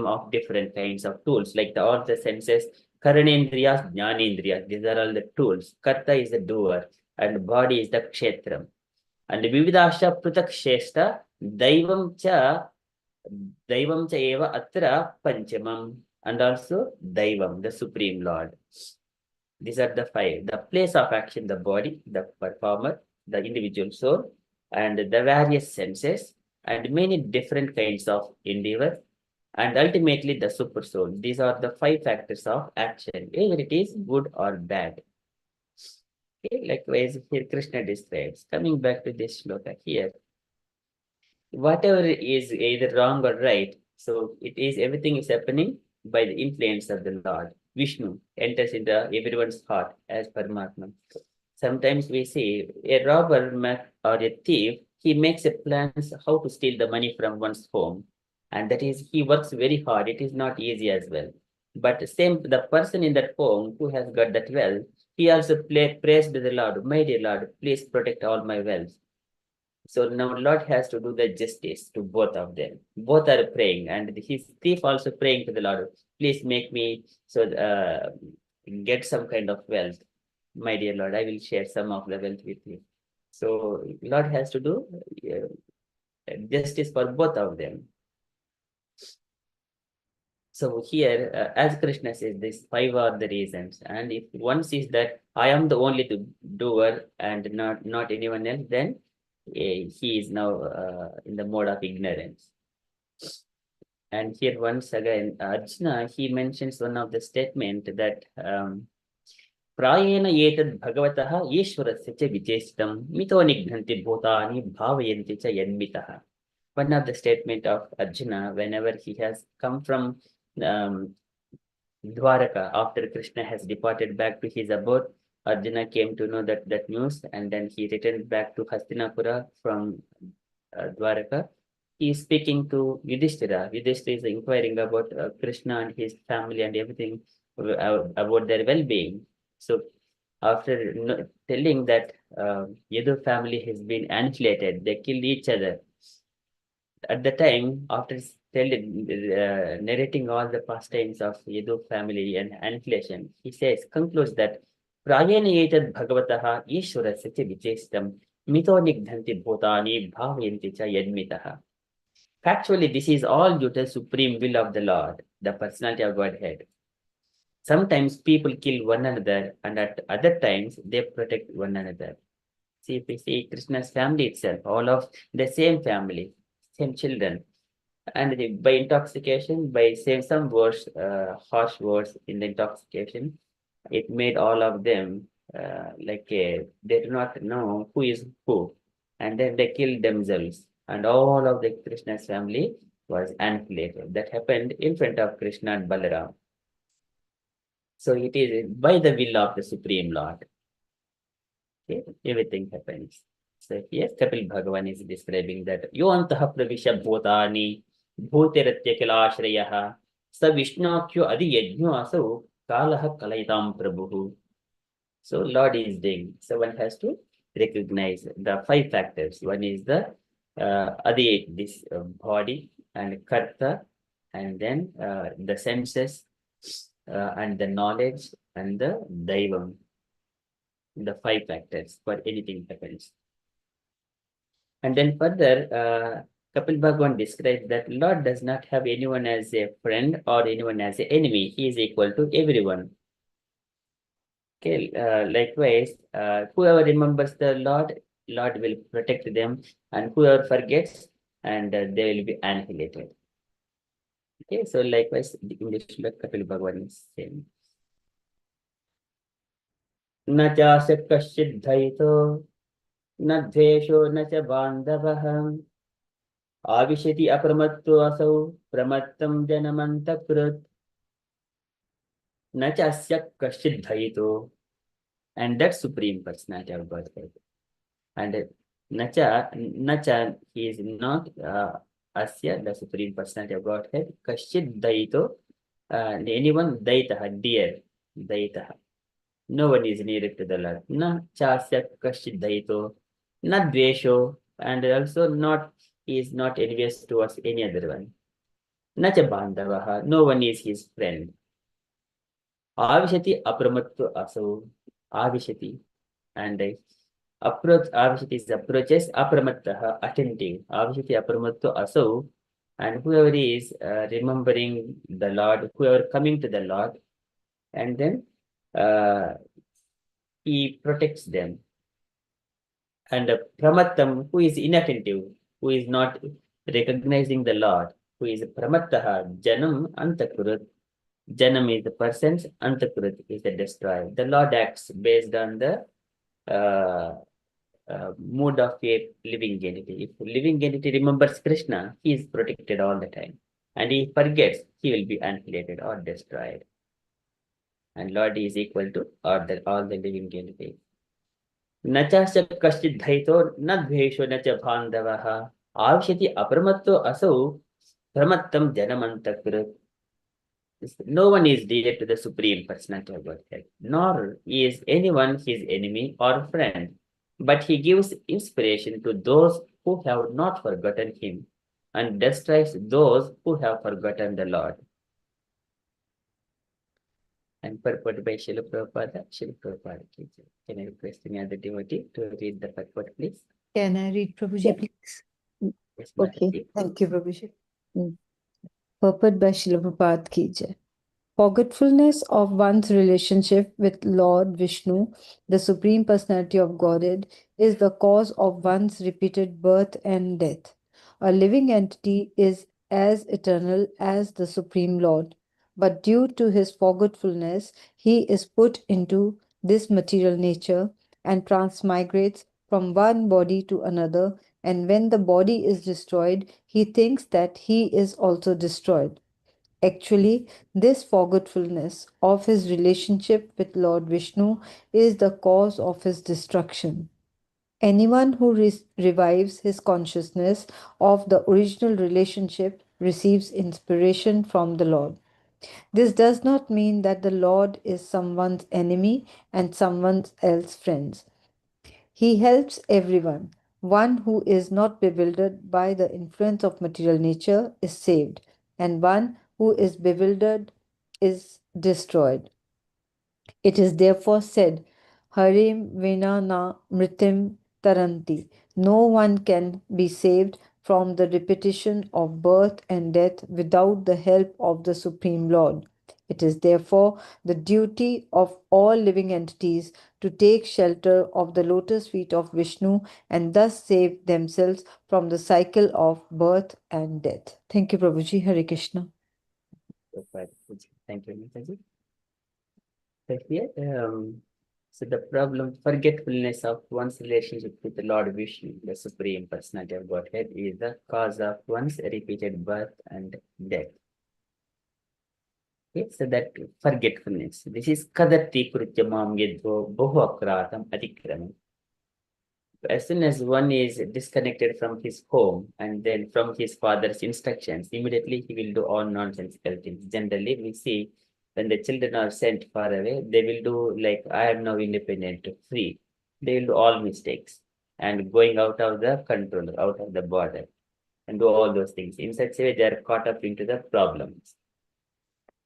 of different kinds of tools, like all the senses, karanendriyas, jnanendriyas, these are all the tools. Karta is the doer, and body is the kshetram. And vividasha prutak sheshta daivam cha eva atra panchamam, and also daivam, the Supreme Lord. These are the 5. The place of action, the body, the performer, the individual soul, and the various senses, and many different kinds of endeavor, and ultimately the super soul. These are the 5 factors of action, either it is good or bad. Okay, likewise, here Krishna describes. Coming back to this shloka here, whatever is either wrong or right, so it is everything is happening by the influence of the Lord. Vishnu enters into everyone's heart as Paramatma. Sometimes we see a robber or a thief, he makes a plans how to steal the money from one's home. And that is, he works very hard. It is not easy as well. But the person in that home who has got that wealth, he also prays to the Lord, my dear Lord, please protect all my wealth. So now Lord has to do the justice to both of them. Both are praying, and his thief also praying to the Lord, please make me get some kind of wealth. My dear Lord, I will share some of the wealth with you. So Lord has to do justice for both of them. So here, as Krishna says, these 5 are the reasons. And if one sees that I am the only doer and not anyone else, then he is now in the mode of ignorance. And here once again, Arjuna, he mentions one of the statement that Prayena etad bhagavataha ishwarasya cha vichestam mito nighanti bhutani bhavayanti cha yanmitaha. One of the statement of Arjuna, whenever he has come from Dwaraka, after Krishna has departed back to his abode, Arjuna came to know that news, and then he returned back to Hastinapura from Dwaraka. He is speaking to Yudhishthira. Yudhishthira is inquiring about Krishna and his family and everything about their well-being. So after telling that Yadu family has been annihilated, they killed each other. At the time, after narrating all the pastimes of Yadu family and annihilation, he concludes that Prayena etad bhagavataha ishwarasya cha vichestam mito nigdhanti bhutani bhavayanti cha yadmitaha. Factually, this is all due to the supreme will of the Lord, the personality of Godhead. Sometimes people kill one another, and at other times they protect one another. See, if we see Krishna's family itself, all of the same family, same children, and by intoxication, by saying some words, harsh words in the intoxication, it made all of them they do not know who is who, and then they killed themselves, and all of the Krishna's family was annihilated. That happened in front of Krishna and Balaram. So it is by the will of the Supreme Lord. Okay, everything happens. So here Kapil Bhagavan is describing that Yoantaha Pravisha Bhutani Bhutiratya Kilashrayah Sa Vishnakyo Adi Yajno Aso Kalaha Kalaitam Prabhu. So Lord is doing. So one has to recognize the 5 factors. One is the Adi, this body, and Karta, and then the senses, and the knowledge, and the Daivam. The 5 factors for anything happens. And then further, Kapil Bhagavan describes that Lord does not have anyone as a friend or anyone as an enemy. He is equal to everyone. Okay, likewise, whoever remembers the Lord, Lord will protect them, and whoever forgets, and they will be annihilated. Okay, so likewise, in this Kapil Bhagavan is saying, न चास्य कश्चित् धैतो न द्वेषो न च बान्धवः आविशति अप्रमत्तो असौ प्रमत्तं जनमन्तकृत् न चास्य कश्चित् धैतो, and that supreme personality of Godhead. And nacha, he is not asya, the supreme personality of Godhead. Kashchit daito, anyone daitaha, dear, daitaha. No one is needed to the Lord. Na chasya kashchit daito, na dvesho, and also not, he is not envious towards any other one. Na cha bandhavaha, no one is his friend. Avishati apramattu asau, avishati, and approach, avishati is approaches, apramattaha, attentive, avishati apramattu asau, and whoever is remembering the Lord, whoever coming to the Lord, and then he protects them. And pramattam, who is inattentive, who is not recognizing the Lord, who is pramattaha, janam antakurat. Janam is the persons, antakurat is the destroyer. The Lord acts based on the mood of a living entity. If living entity remembers Krishna, he is protected all the time. And he forgets, he will be annihilated or destroyed. And Lord is equal to all the living entities. Nachasya kashchit dhaito na dvesho na cha bandhavaha avishati apramatto asau pramattam janamantakrit. No one is dear to the Supreme Personality of Godhead, nor is anyone his enemy or friend, but he gives inspiration to those who have not forgotten him and destroys those who have forgotten the Lord. And purport by Srila Prabhupada, Srila Prabhupada. Can I request any other devotee to read the purport, please? Can I read, Prabhuji, please? Yes, Okay, Mataji. thank you, Prabhuji. Purport by Srila Prabhupada ki jai. Forgetfulness of one's relationship with Lord Vishnu, the Supreme Personality of Godhead, is the cause of one's repeated birth and death. A living entity is as eternal as the Supreme Lord, but due to his forgetfulness, he is put into this material nature and transmigrates from one body to another, and when the body is destroyed, he thinks that he is also destroyed. Actually, this forgetfulness of his relationship with Lord Vishnu is the cause of his destruction. Anyone who revives his consciousness of the original relationship receives inspiration from the Lord. This does not mean that the Lord is someone's enemy and someone else's friend. He helps everyone. One who is not bewildered by the influence of material nature is saved, and one who is bewildered is destroyed. It is therefore said, Harim vina na mritim taranti. No one can be saved from the repetition of birth and death without the help of the Supreme Lord. It is therefore the duty of all living entities to take shelter of the lotus feet of Vishnu and thus save themselves from the cycle of birth and death. Thank you, Prabhuji. Hare Krishna. Thank you, Mataji. So here, so the problem, forgetfulness of one's relationship with the Lord Vishnu, the Supreme Personality of Godhead, is the cause of one's repeated birth and death. Okay, so that forgetfulness. This is kadati krutyamam yedvo bohu akratam atikramam. As soon as one is disconnected from his home and then from his father's instructions, immediately he will do all nonsensical things. Generally, we see when the children are sent far away, they will do like, I am now independent, free. They will do all mistakes and going out of the control, out of the border and do all those things. In such a way, they are caught up into the problems.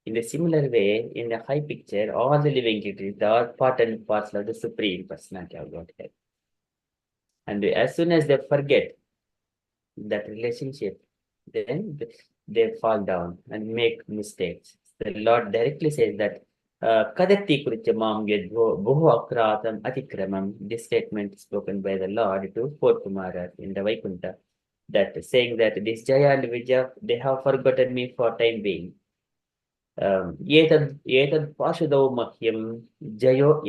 In a similar way, in the high picture, all the living entities, they are part and parcel of the Supreme Personality of Godhead. And as soon as they forget that relationship, then they fall down and make mistakes. The Lord directly says that Kadati Kurichamam Yadvo Bohu Akratam Atikramam. This statement is spoken by the Lord to four Kumaras in the Vaikuntha, that saying that this Jaya and Vijaya, they have forgotten me for time being. Etad Pashudau Mahyam Jayo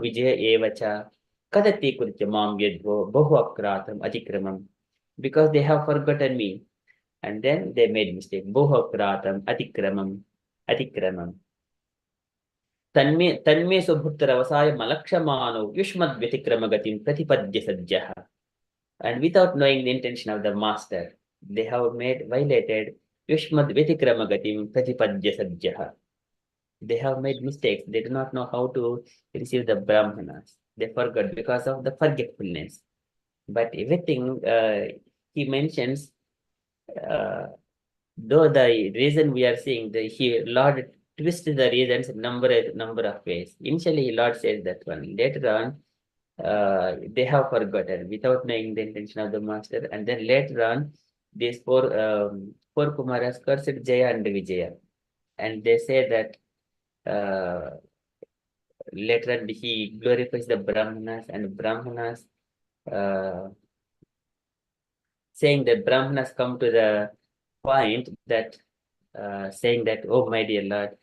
Vijaya Evacha Kadati Kurichamam Yadvo Bohu Akratam Atikramam. Because they have forgotten me. And then they made mistake. Bohakratam, atikramam. Tanme subhuttaravasaya malakshamano yushmad vyatikramaгаtim pratipadya sajjaha. And without knowing the intention of the master, they have violated yushmad vyatikramaгаtim pratipadya sajjaha. They have made mistakes. They do not know how to receive the brahmanas. They forgot because of the forgetfulness. But everything he mentions, though the reason we are seeing, Lord twisted the reasons number of ways. Initially, Lord says that one. Later on, they have forgotten without knowing the intention of the master. And then later on, these four Kumaras cursed Jaya and Vijaya. And they say that later on he glorifies the Brahmanas, and Brahmanas saying that Brahmanas come to the point that saying that, oh my dear Lord,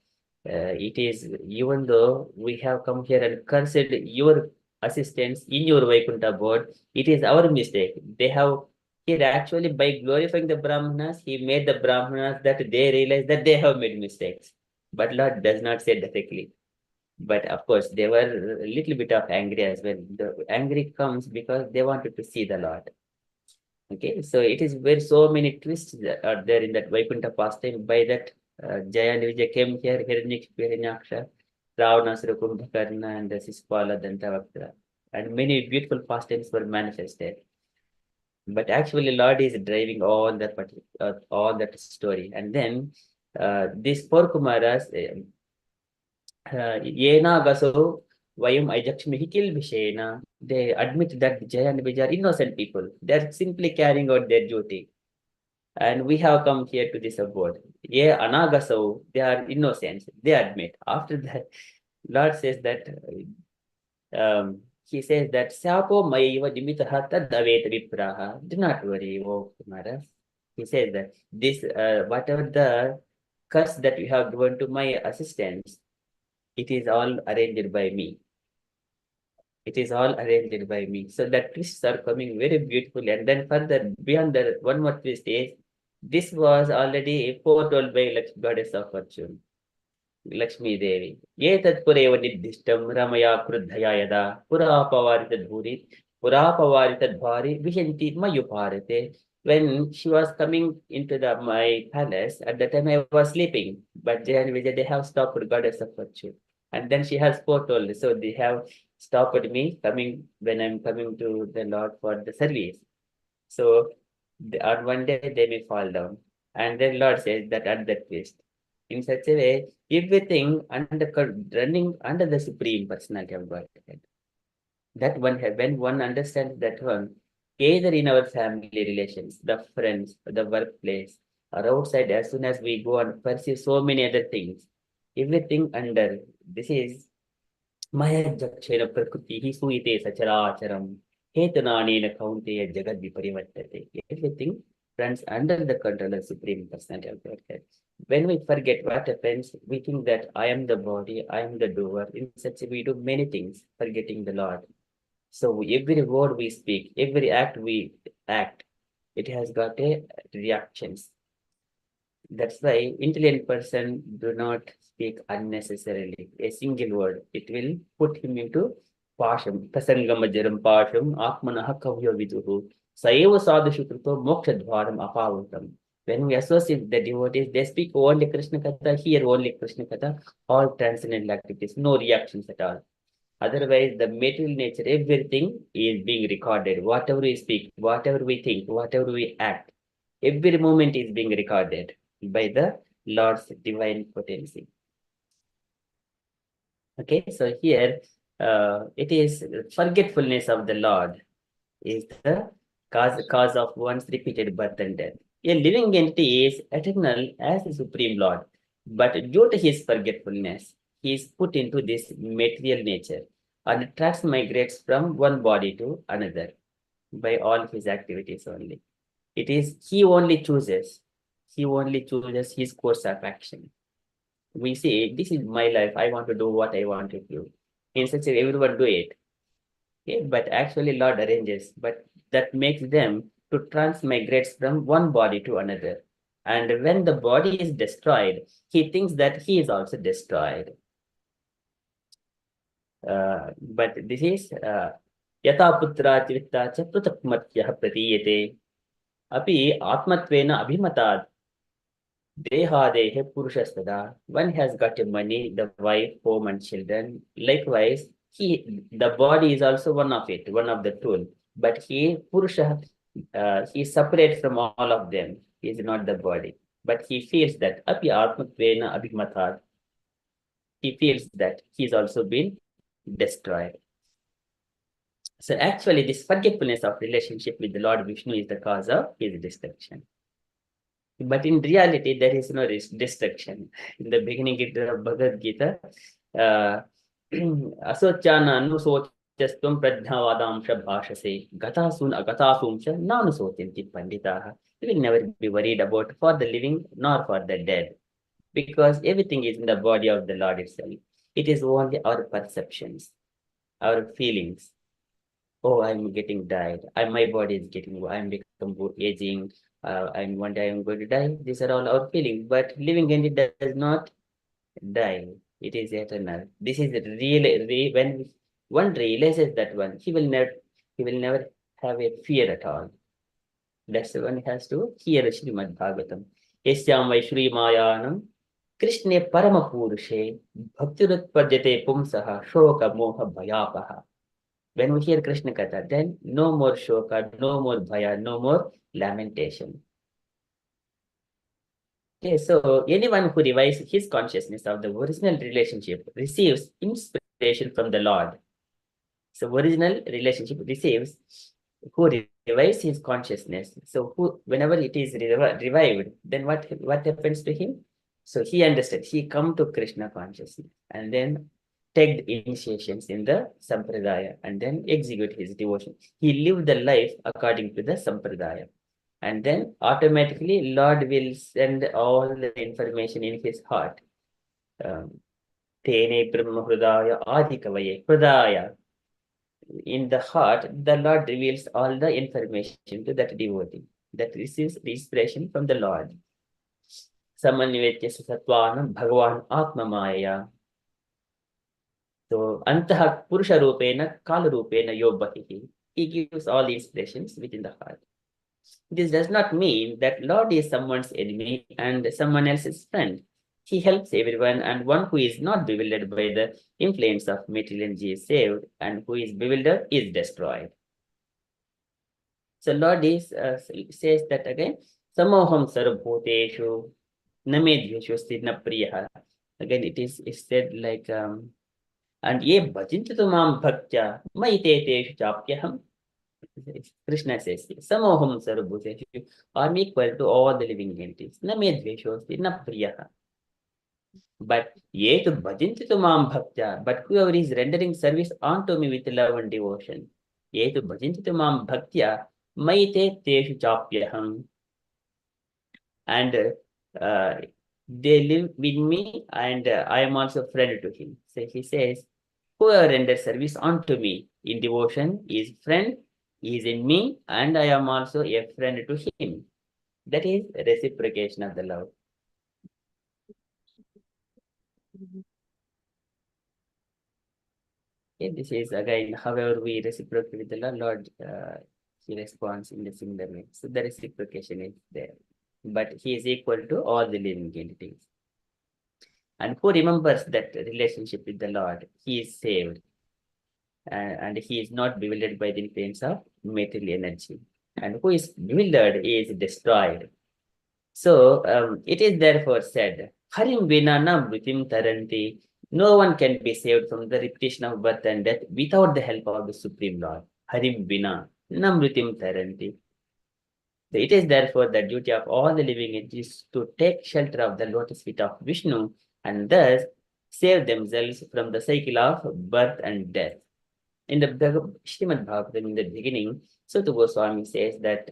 it is, even though we have come here and cursed your assistance in your Vaikuntha board, it is our mistake. They have here actually, by glorifying the Brahmanas, he made the Brahmanas that they realize that they have made mistakes. But Lord does not say directly. But of course, they were a little bit of angry as well. The angry comes because they wanted to see the Lord. Okay, so it is where so many twists are there in that Vaikuntha pastime. By that, Jaya and Vijaya came here, Hiranyaksha, Ravanasura, Kumbhakarna, and the Sisupala, Dantavaktra. And many beautiful pastimes were manifested. But actually, Lord is driving all that story. And then these four Kumaras, Yena Gaso, Vayum Ajakshmihi Kilbhishena, they admit that Jaya and Vijaya are innocent people. They're simply carrying out their duty. And we have come here to this abode. Ye Anagaso, they are innocent. They admit. After that, Lord says that he says that Sapo Maiva Dimitaha Tad Avet Vipraha. Do not worry, O Kumara. He says that this whatever the curse that you have given to my assistants, it is all arranged by me. It is all arranged by me. So the twists are coming very beautifully. And then further, beyond that, one more twist is This was already foretold by goddess of fortune, Lakshmi Devi. Etat pureva niddhishtam ramaya kruddhaya yada purapavarita dhvari vishanti mayuparate. When she was coming into my palace, at the time I was sleeping, but Jay and Vijay, they have stopped goddess of fortune. And then she has foretold, so they have stopped me coming when I'm coming to the Lord for the service. So on one day they may fall down. And then Lord says that at that twist. In such a way, everything running under the Supreme Personality of Godhead. That one, when one understands that one, either in our family relations, the friends, the workplace, or outside, as soon as we go and perceive so many other things, everything under this is Mahajjakshena Prakriti Suite Sacharacharam Hetananena Kaunteya Jagad Viparivartate. Everything runs under the control of Supreme Personality of Godhead. When we forget what happens, we think that I am the body, I am the doer. In such a way, we do many things, forgetting the Lord. So every word we speak, every act we act, it has got a reactions. That's why intelligent person do not speak unnecessarily. A single word, it will put him into pasham, prasangamajaram pasham, atmanaha kavya viduhu, saeva sadhushukrito mokshadvaram apavatam. When we associate the devotees, they speak only Krishna Katha, hear only Krishna Katha, all transcendental activities, no reactions at all. Otherwise, the material nature, everything is being recorded. Whatever we speak, whatever we think, whatever we act, every moment is being recorded by the Lord's divine potency. Okay, so here it is forgetfulness of the Lord is the cause of one's repeated birth and death. A living entity is eternal as the Supreme Lord, but due to his forgetfulness, he is put into this material nature and migrates from one body to another by all his activities only. It is he only chooses his course of action. We say, this is my life, I want to do what I want to do. In such a way, everyone do it. Okay? But actually Lord arranges, but that makes them to transmigrate from one body to another. And when the body is destroyed, he thinks that he is also destroyed. But this is yata putra chivitta cha prutakmatyah pratiyate api atmatvena abhimatat dehadehe purushastada. One has got a money, the wife, home and children. Likewise, the body is also one of it, one of the tool. But Purusha, he is separate from all of them. He is not the body. But he feels that api atmatvena abhimatat. He feels that he is also been destroyed. So actually, this forgetfulness of relationship with the Lord Vishnu is the cause of his destruction. But in reality, there is no destruction. In the beginning of Bhagavad Gita, Asochana Nusocastum Pradhavadam Shabhashase, Gatasum Agatasum Nanusotinti Panditaha. We will never be worried about for the living nor for the dead, because everything is in the body of the Lord itself. It is only our perceptions, our feelings. Oh, I'm getting died. My body is getting, I'm becoming aging. One day I'm going to die. These are all our feelings. But living entity does not die. It is eternal. This is really when one realizes that one, he will never have a fear at all. That's the one he has to hear Srimad Bhagavatam. Yasyam Vaishri Mayanam Krishne Paramapurushe Bhaktirutpajate Pumsaha Shoka Moha Bhayapaha. When we hear Krishna Katha, then no more shoka, no more bhaya, no more lamentation. Okay, so anyone who revives his consciousness of the original relationship receives inspiration from the Lord. So original relationship receives who revives his consciousness. So whenever it is revived, then what happens to him? So he understands, he come to Krishna consciousness and then take the initiations in the Sampradaya and then execute his devotion. He lived the life according to the Sampradaya. And then automatically Lord will send all the information in his heart. Tene Brahma Hridaya Adhikavaye Hridaya. In the heart, the Lord reveals all the information to that devotee. that receives the inspiration from the Lord. Samanivetya Satvanam Bhagavan Atma Maya. So, Antaha Purusha Rupena, Kala Rupena Yobhatihi. He gives all the inspirations within the heart. This does not mean that Lord is someone's enemy and someone else's friend. He helps everyone, and one who is not bewildered by the influence of material energy is saved, and who is bewildered is destroyed. So Lord is says that again, Samoham Sarvbhuteshu Namedhyashu na Priyaha. Again, it is said like, and ye bhajintu mam bhaktya maite chapyaham. Krishna says, Samoham Sarvbhuteshu, I'm equal to all the living entities. Namedhyashu na Priyaha. But ye to bhajintu mam bhaktya, but whoever is rendering service unto me with love and devotion. Ye to bhajintu mam bhaktya maite teshu chapyaham. And they live with me, and I am also a friend to him. So he says, whoever renders service unto me in devotion is friend, is in me, and I am also a friend to him. That is reciprocation of the love. Okay, this is again, however we reciprocate with the Lord, he responds in the similar way. So the reciprocation is there. But he is equal to all the living entities. And who remembers that relationship with the Lord, he is saved. And he is not bewildered by the influence of material energy. And who is bewildered is destroyed. So it is therefore said, Harim Vinana Vritim Taranti. No one can be saved from the repetition of birth and death without the help of the Supreme Lord. Harim Vina Namritim Taranti. So it is therefore the duty of all the living entities to take shelter of the lotus feet of Vishnu and thus save themselves from the cycle of birth and death. In the Srimad Bhagavatam, in the beginning, Sutta Goswami says that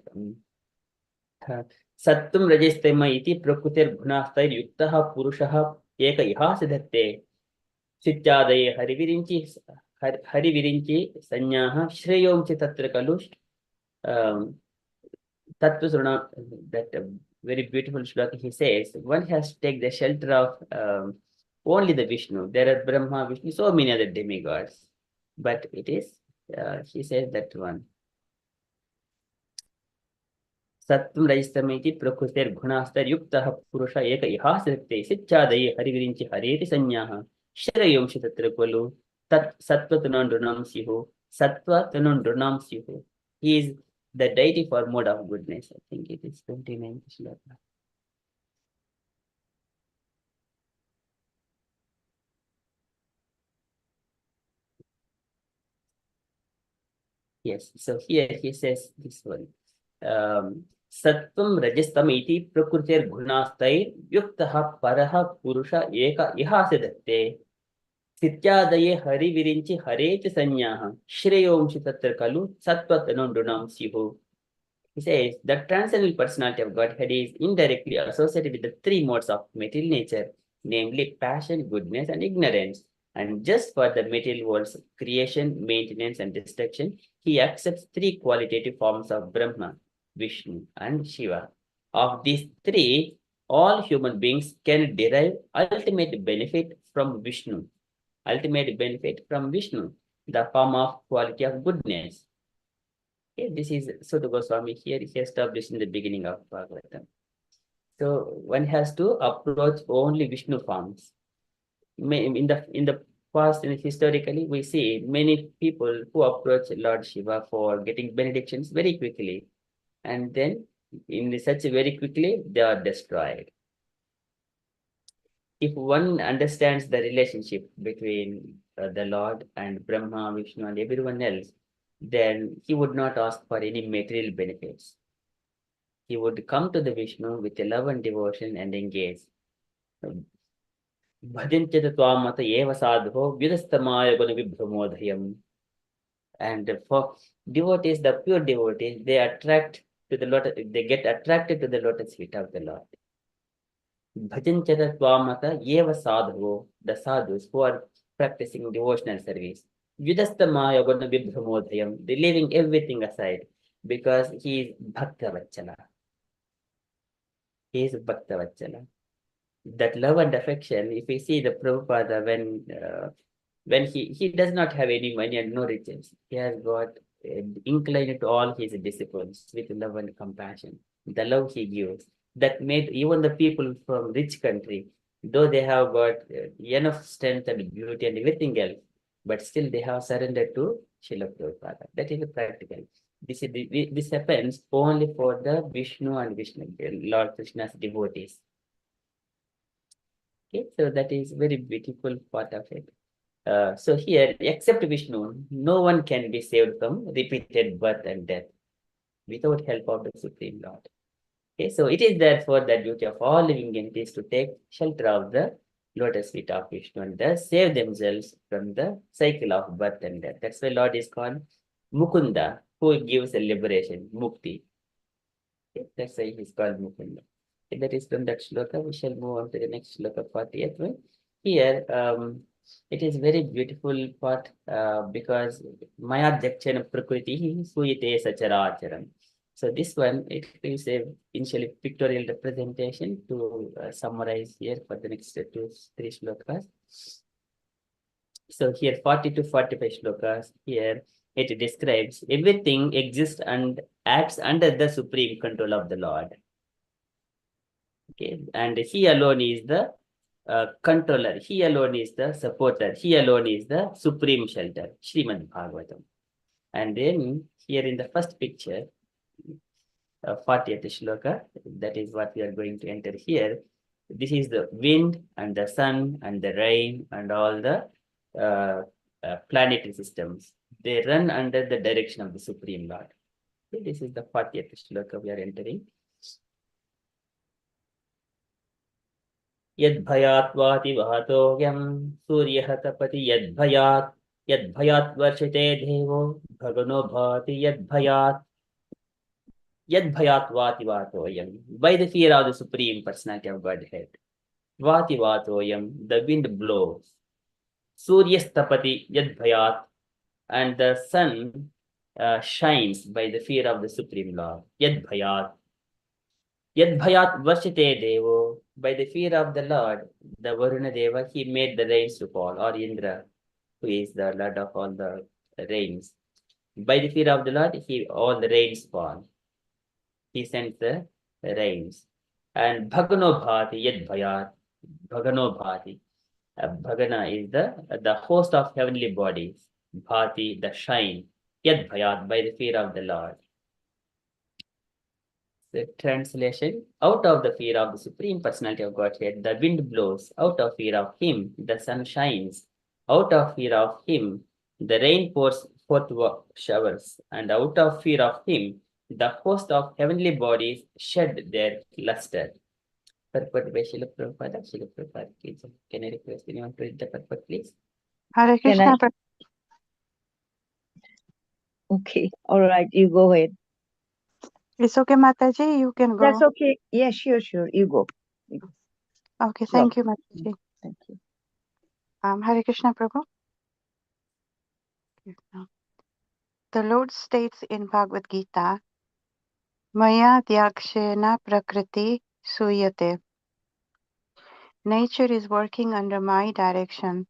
Sattum Rajastema iti Prakutir Gunasthair Yuktaha Purushaha Eka Ihasidatte Sityadaye Harivirinchi Sanyaha Shreyomchi Tatra Kalush Tattva Surana, that very beautiful shloka he says, one has to take the shelter of only the Vishnu. There are Brahma, Vishnu, so many other demigods. But it is, he says that one. Sattum Rajastamiti Prakutir Gunastar Yuktaha Purusha Eka Ihasakte Sityadaye Harivirinchi Hareti Sanyaha Shreyomshi Tatra Kalu Tat Sattva Tanandranam Siho Sattva Tanandranam Siho. He is the deity for mode of goodness. I think it is 29th shloka. Yes, so here he says this one. Sattvam Rajastam iti Prakrutir Gunastair Yuktaha Paraha Purusha Eka Ihasidatte Sityadaye Hari Virinchi Hareti Sanyaha Shreyomshi Tatra Kalu Sattva Tanandranam Siho. He says the transcendental personality of Godhead is indirectly associated with the three modes of material nature, namely passion, goodness, and ignorance. And just for the material world's creation, maintenance, and destruction, he accepts three qualitative forms of Brahma, Vishnu, and Shiva. Of these three, all human beings can derive ultimate benefit from Vishnu. Ultimate benefit from Vishnu, the form of quality of goodness. Okay, this is Sutta Goswami here. He established in the beginning of Bhagavatam. So one has to approach only Vishnu forms. In the past, and historically, we see many people who approach Lord Shiva for getting benedictions very quickly, and then in such very quickly they are destroyed. If one understands the relationship between the Lord and Brahma, Vishnu, and everyone else, then he would not ask for any material benefits. He would come to the Vishnu with a love and devotion and engage. Bhajantyata tvamata eva sadho vidastamaya guna vibhramodhayam. And for devotees, the pure devotees, they attract to the lotus, they get attracted to the lotus feet of the Lord. Bhajantyata tvamata eva sadho, the sadhus who are practicing devotional service. Vidastamaya guna vibhramodhayam, they leaving everything aside. because he is Bhakta Vachana. He is Bhakta Vachana. That love and affection, if we see the Prabhupada, when he does not have any money and no riches, he has got inclined to all his disciples with love and compassion. The love he gives, that made even the people from rich country, though they have got enough strength and beauty and everything else, but still they have surrendered to Srila Prabhupada. That is practical. This happens only for the Vishnu and Lord Krishna's devotees. Okay, so that is very beautiful part of it. So here, except Vishnu, no one can be saved from repeated birth and death without help of the Supreme Lord. Okay, so it is therefore the duty of all living entities to take shelter of the lotus feet of Vishnu and thus save themselves from the cycle of birth and death. That's why Lord is called Mukunda, who gives a liberation, Mukti. Okay, that's why he's called Mukunda. Okay, that is from that shloka. We shall move on to the next shloka, 48. Here, it is very beautiful part because Maya Jakchana Prakriti Suyite Sacharacharam. So this one, it is a initially pictorial representation to summarize here for the next 2-3 shlokas. So here 40 to 45 shlokas, here it describes everything exists and acts under the supreme control of the Lord. Okay, and he alone is the controller, he alone is the supporter, he alone is the supreme shelter, Srimad Bhagavatam. And then here in the first picture, 40th shloka, that is what we are going to enter here. This is the wind and the sun and the rain and all the planetary systems. They run under the direction of the Supreme Lord. Okay, this is the 40th shloka we are entering. Yadbhayat vati vahato yam suryah tapati yadbhayat varshite devo bhagano bhati yadbhayat vati vato yam. By the fear of the Supreme Personality of Godhead. Vati vato yam, the wind blows. Suryah tapati yadbhayat, and the sun shines by the fear of the Supreme Lord. Yadbhayat varshite devo, by the fear of the Lord, the Varuna Deva, he made the rains to fall, or Indra, who is the Lord of all the rains. By the fear of the Lord, all the rains fall. He sends the rains. And Bhagano Bhati Yadbhayat, Bhagano Bhati. Bhagana is the host of heavenly bodies. Bhati, the shine. Yadbhayat, by the fear of the Lord. The translation, out of the fear of the Supreme Personality of Godhead, the wind blows. Out of fear of him, the sun shines. Out of fear of him, the rain pours forth showers. And out of fear of him, the host of heavenly bodies shed their luster. Purport by Srila Prabhupada. Srila Prabhupada, please. Can I request anyone to read the purport, please? Hare Can I? Krishna. Okay, all right, you go ahead. It's okay, Mataji, you can go. That's okay. Yeah, sure. You go. You go. Okay, Sure. thank you, Mataji. Thank you. Hare Krishna, Prabhu. The Lord states in Bhagavad Gita, Maya Dyakshena Prakriti Suyate. Nature is working under my direction.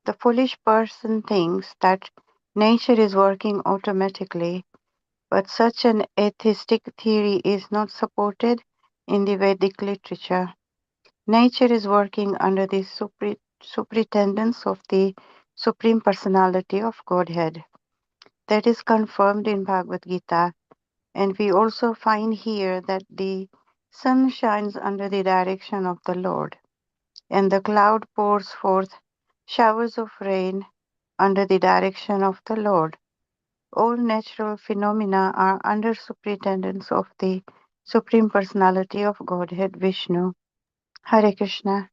The foolish person thinks that nature is working automatically, but such an atheistic theory is not supported in the Vedic literature. Nature is working under the superintendence of the Supreme Personality of Godhead. That is confirmed in Bhagavad Gita, and we also find here that the sun shines under the direction of the Lord, and the cloud pours forth showers of rain under the direction of the Lord. All natural phenomena are under superintendence of the Supreme Personality of Godhead Vishnu. Hare Krishna.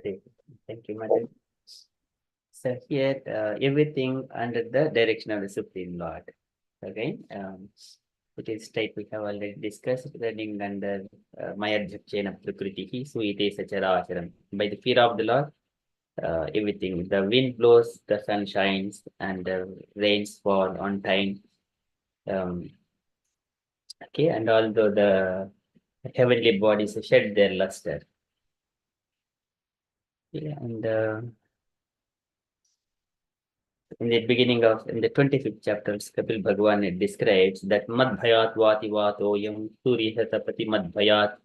Thank you, Madam. So here, everything under the direction of the Supreme Lord. Again, it is type we have already discussed, running under Maya Jakchena Prakriti, Suyite Sacharacharam. By the fear of the Lord, everything, the wind blows, the sun shines, and the rains fall on time. Okay, and although the heavenly bodies shed their luster. Yeah, and in the beginning of in the 25th chapter, Kapil Bhagwan, it describes that Madbhayat Vati Vato Yam Suri Hatapati Madbhayat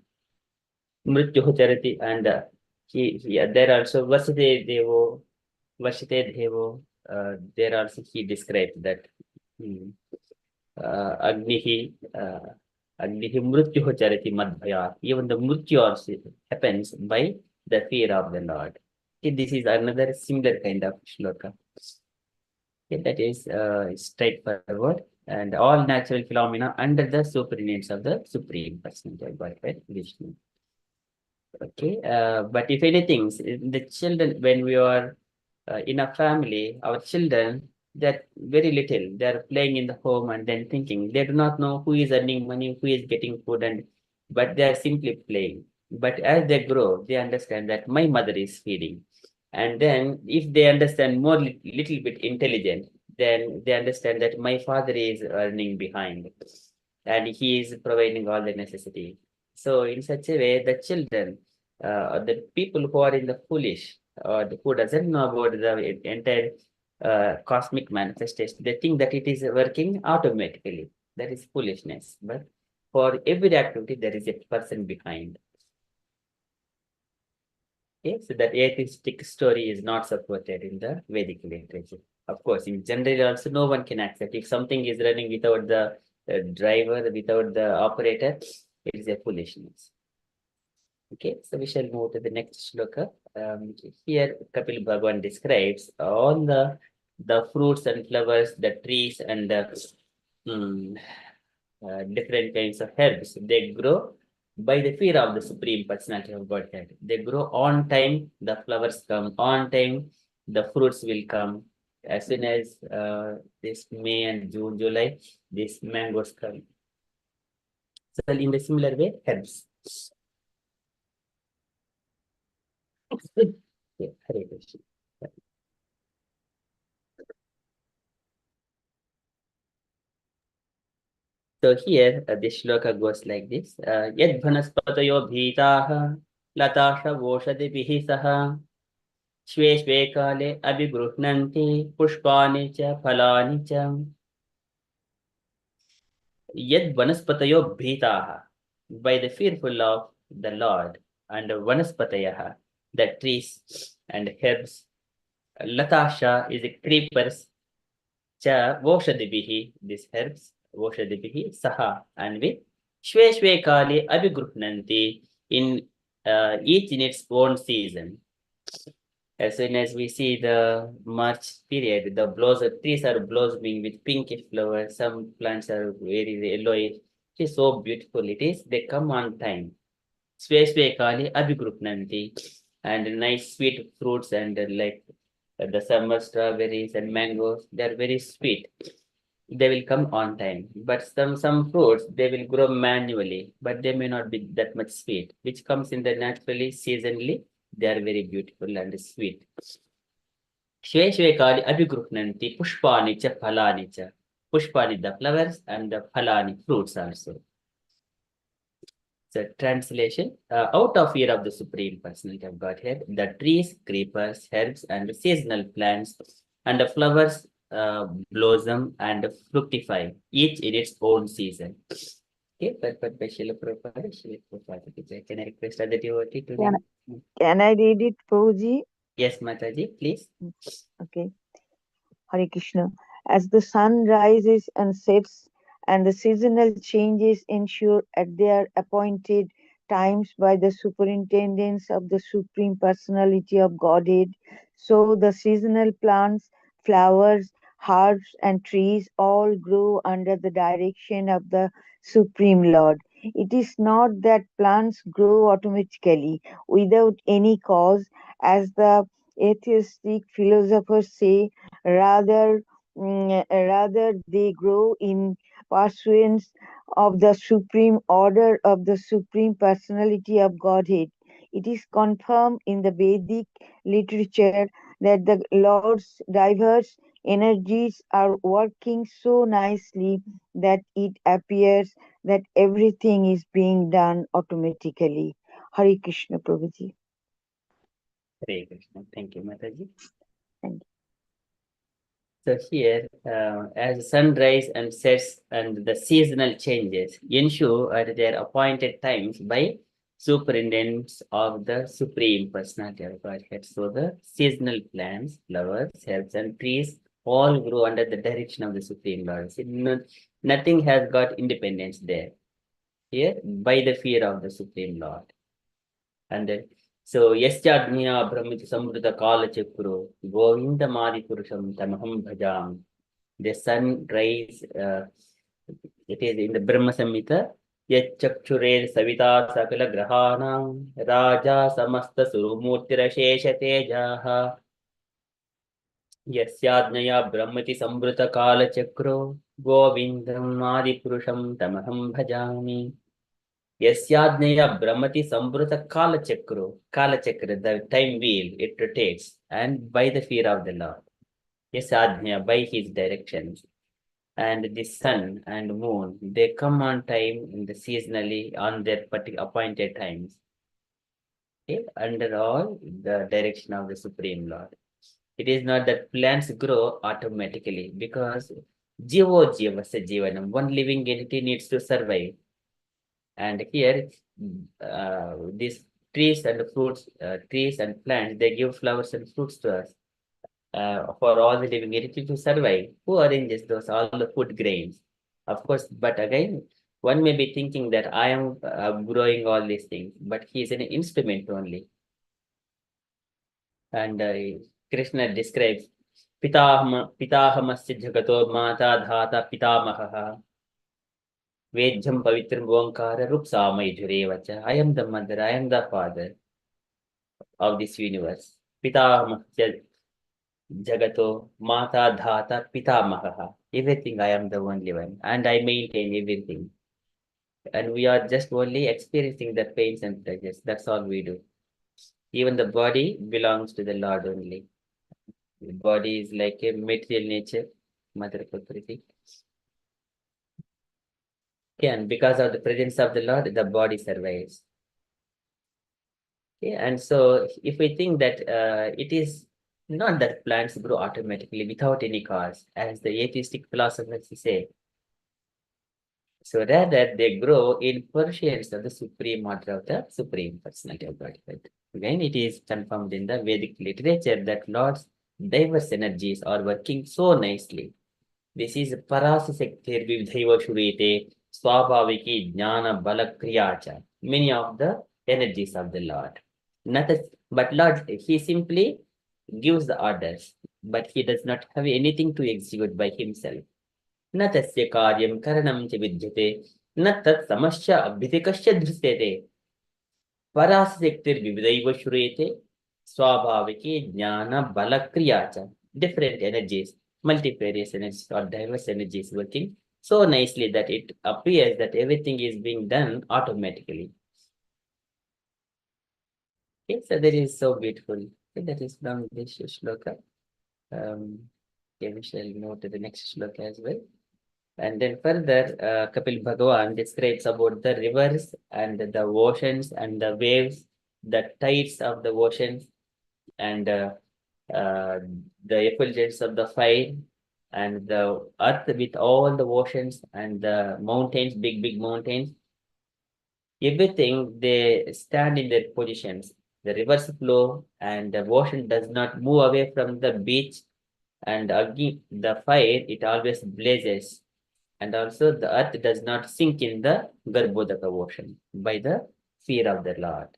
Mrityu Charati, and there also Vasite Devo, Vasite Devo, there also he describes that Agnihi Agnihi Mrityu Charati Madbhayat. Even the Mrityu also happens by the fear of the Lord. Okay, this is another similar kind of shloka. Okay, that is straightforward, and all natural phenomena under the superintendence of the Supreme Personality of Godhead, Vishnu. Okay, but if anything, the children, when we are in a family, our children, they're very little. They're playing in the home and then thinking. They do not know who is earning money, who is getting food, but they are simply playing. But as they grow, they understand that my mother is feeding. And then if they understand more, little bit intelligent, then they understand that my father is earning behind and he is providing all the necessity. So in such a way, the children, the people who are in the foolish, or who doesn't know about the entire cosmic manifestation, they think that it is working automatically. That is foolishness. But for every activity, there is a person behind. Okay, so that atheistic story is not supported in the Vedic literature. Of course, in general also no one can accept. If something is running without the driver, without the operator, it is a foolishness. Okay, so we shall move to the next shloka. Here, Kapil Bhagwan describes all the fruits and flowers, the trees, and the different kinds of herbs. They grow by the fear of the Supreme Personality of Godhead. They grow on time, the flowers come on time, the fruits will come. As soon as this May and June, July, these mangoes come. So in the similar way, herbs. Yeah, Hare Krishna. So here, this shloka goes like this. Yad bhanaspatayo bhitaha latasha voshadibihi saha shve shve kale abhigruhnanti pushpani cha phalani cha. Yad vanaspatayo bhitaha, by the fearful of the Lord, and vanaspatayaha, the trees and herbs. Latasha is the creepers. Cha voshadibihi, these herbs, voshadibihi saha, and with shve shve kali abhigruhnanti, in each in its own season. As soon as we see the March period, the trees are blossoming with pinkish flowers. Some plants are very yellowish. It is so beautiful. It is. They come on time. Sve sve kali abhigrupnanti, and nice sweet fruits, and like the summer strawberries and mangoes, they are very sweet. They will come on time. But some fruits, they will grow manually, but they may not be that much sweet, which comes in the naturally, seasonally. They are very beautiful and sweet. Shve shve kali abhigruhnanti pushpani cha phalani cha. Pushpani, the flowers, and the phalani, fruits also. So translation, out of fear of the Supreme Personality of Godhead, the trees, creepers, herbs, and seasonal plants, and the flowers blossom and fructify, each in its own season. Okay, but by Srila Prabhupada, Srila Prabhupada ki jai. Can I request other devotee to read? Can I read it, Prabhuji? Yes, Mataji, please. Okay. Hare Krishna. As the sun rises and sets, and the seasonal changes ensure at their appointed times by the superintendence of the Supreme Personality of Godhead, so the seasonal plants, flowers, herbs, and trees all grow under the direction of the Supreme Lord. It is not that plants grow automatically without any cause, as the atheistic philosophers say. Rather, they grow in pursuance of the supreme order of the Supreme Personality of Godhead. It is confirmed in the Vedic literature that the Lord's diverse energies are working so nicely that it appears that everything is being done automatically. Hare Krishna, Prabhuji. Hare Krishna. Thank you, Mataji. Thank you. So here, as sunrise and sets and the seasonal changes ensure at their appointed times by superintendents of the Supreme Personality of Godhead. So the seasonal plants, flowers, herbs, and trees all grow under the direction of the Supreme Lord. See, nothing has got independence there. Here, by the fear of the Supreme Lord. And then, so Yasyadnya Brahmiti Samvrita Kala Chakro, Govinda Madi Purusham Tamaham Bhajam. The sun rise, it is in the Brahma Samhita, Yachakchure Savita Sakala Grahana, Raja Samasta Surumurtira Shesha Tejaha, Yasyadnya Brahmati Samvrita Kala Chakro, Govindam Madi Purusham Tamaham Bhajami. Yasyadnya Brahmati Samvrita Kala Chakra, the time wheel, it rotates, and by the fear of the Lord. Yasyadnya, by his directions. And the sun and moon, they come on time in the seasonally on their particular appointed times. Okay? Under all the direction of the Supreme Lord. It is not that plants grow automatically because Jivo Jivasya Jivanam, one living entity needs to survive. And here, these trees and fruits, trees and plants, they give flowers and fruits to us. For all the living entity to survive. Who arranges those, all the food grains? Of course, but again, one may be thinking that I am growing all these things, but he is an instrument only. And Krishna describes, Pitahamasya Jagato Mata Dhata Pitamahaha. Vejjam Pavitram Omkara Rupsamai Jurevacha. I am the mother, I am the father of this universe. Pitahamasya Jagato, Mata, Dhata, Pitamaha. Everything I am the only one, and I maintain everything. And we are just only experiencing the pains and pleasures. That's all we do. Even the body belongs to the Lord only. The body is like a material nature, Mother Prakriti. Okay, and because of the presence of the Lord, the body survives. Okay, and so if we think that it is not that plants grow automatically without any cause, as the atheistic philosophers say. So rather, they grow in pursuance of the supreme order of the Supreme Personality of Godhead. Again, it is confirmed in the Vedic literature that Lord's diverse energies are working so nicely. This is Parasa Saktir Vidhaiva Shurite, Swabhaviki Jnana Bala Kriyacha. Many of the energies of the Lord. But Lord, he simply gives the orders, but he does not have anything to execute by himself. न तस्य कार्यं करणं च विद्यते न तत् समश्च अभ्युदिकश्च दृश्यते पराशक्तिर्विविधैव श्रूयते स्वाभाविकी ज्ञान बल क्रिया च different energies, multifarious energies or diverse energies working so nicely that it appears that everything is being done automatically. Okay, so that is so beautiful. Okay, that is from this shloka. Okay, we shall move to the next shloka as well. And then further, Kapil Bhagavan describes about the rivers and the oceans and the waves, the tides of the oceans, and the effulgence of the fire, and the earth with all the oceans and the mountains, big mountains. Everything, they stand in their positions. The rivers flow and the ocean does not move away from the beach, and again, the fire, it always blazes. And also the earth does not sink in the Garbhodaka ocean by the fear of the Lord.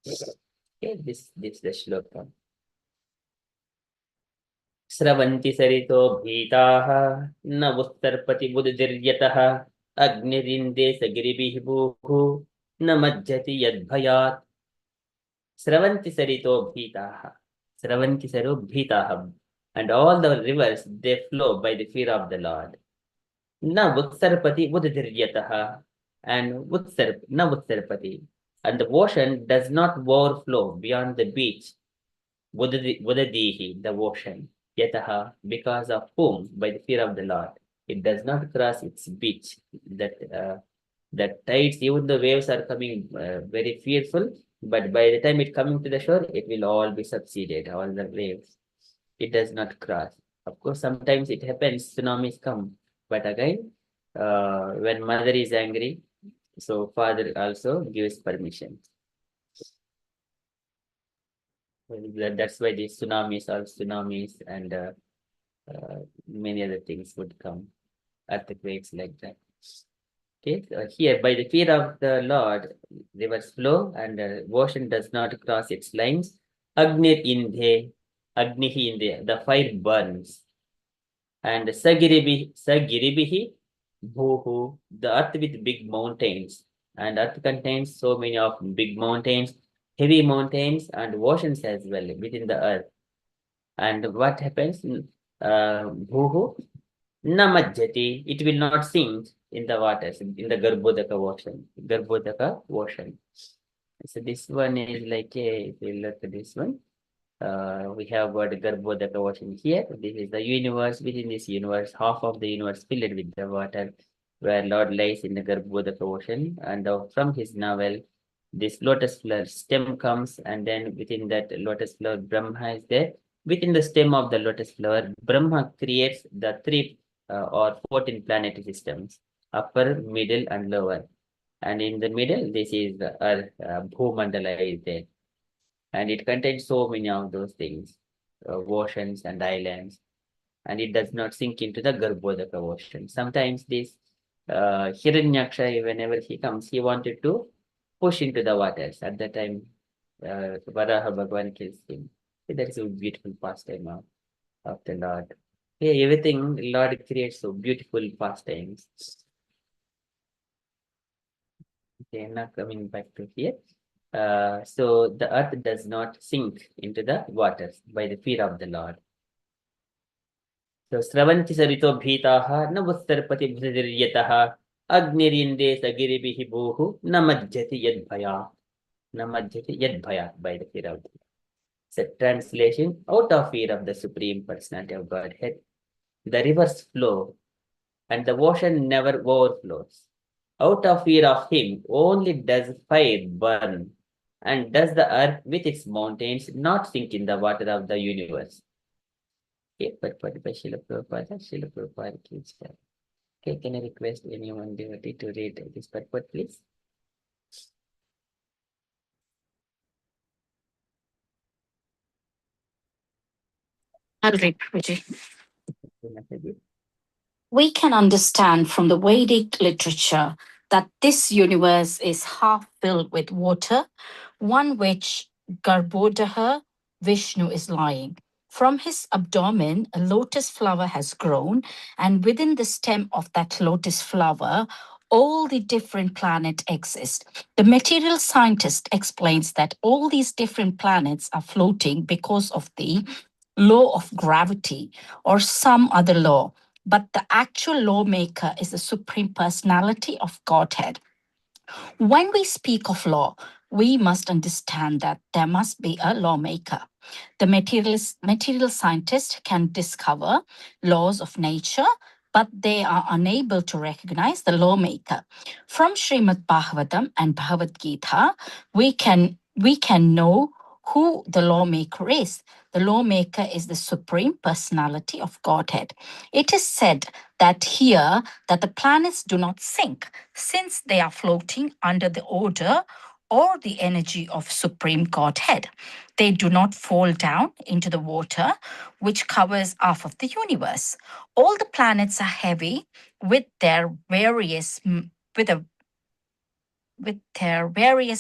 Okay, this is the shloka. Sravanti sarito bhitaha na uttarpati buddhiryataha agnirinde sagiribih bhuhu na majjati yadbhayat. Sravanti sarito bhitaha. Sravanti saro bhitaha. And all the rivers, they flow by the fear of the Lord. Na Vutsarpati Buddhiryataha and na Vutsarpati. And the ocean does not overflow beyond the beach. Buddhadihi, the ocean. Yataha, because of whom? By the fear of the Lord. It does not cross its beach. That tides, even the waves are coming very fearful, but by the time it coming to the shore, it will all be subsided, all the waves. It does not cross. Of course, sometimes it happens, tsunamis come, but again, when mother is angry, so father also gives permission. That's why the tsunamis or tsunamis and many other things would come, earthquakes like that. Okay, so here by the fear of the Lord, rivers flow and ocean does not cross its lines. Agni Indhe, Agnihi Indhe, the fire burns. And Sagiribihi, Bhuhu, the earth with big mountains. And earth contains so many of big mountains, heavy mountains, and oceans as well within the earth. And what happens? Bhuhu, Namajjati, it will not sink in the waters, in the Garbhodaka ocean. Garbhodaka ocean. So this one is like a, if you look at this one, we have got Garbhodaka ocean here. This is the universe. Within this universe, half of the universe filled with the water, where Lord lies in the Garbhodaka ocean. And from his navel, this lotus flower stem comes, and then within that lotus flower, Brahma is there. Within the stem of the lotus flower, Brahma creates the three or 14 planetary systems, upper, middle, and lower. And in the middle, this is the Earth, Bhumandala is there. And it contains so many of those things, oceans and islands. And it does not sink into the Garbhodaka ocean. Sometimes this Hiranyaksha, whenever he comes, he wanted to push into the waters. At that time, Varaha Bhagwan kills him. That is a beautiful pastime of the Lord. Yeah, everything Lord creates so beautiful pastimes. Okay, now coming back to here. So the earth does not sink into the waters by the fear of the Lord. So Sravanti Sarito Bhitaha Navuttarpati Bhriryataha Agnirinde Sagiribihi Bhuhu Namajjati Yadbhaya. Namajjati Yadbhaya by the fear of the Lord. So translation, out of fear of the Supreme Personality of Godhead, the rivers flow and the ocean never overflows. Out of fear of him, only does fire burn, and does the earth with its mountains not sink in the water of the universe. Okay, purport by Srila Prabhupada, Srila Prabhupada keeps that. Okay, can I request anyone devotee to read this purport, please? I'll read, Vijay. We can understand from the Vedic literature that this universe is half filled with water, one which Garbhodaka Vishnu is lying. From his abdomen, a lotus flower has grown, and within the stem of that lotus flower, all the different planets exist. The material scientist explains that all these different planets are floating because of the law of gravity or some other law, but the actual lawmaker is the Supreme Personality of Godhead. When we speak of law, we must understand that there must be a lawmaker. The material scientist can discover laws of nature, but they are unable to recognize the lawmaker. From Srimad Bhagavatam and Bhagavad Gita, we can know who the lawmaker is. The lawmaker is the Supreme Personality of Godhead. It is said that here that the planets do not sink, since they are floating under the order or the energy of Supreme Godhead. They do not fall down into the water, which covers half of the universe. All the planets are heavy with their various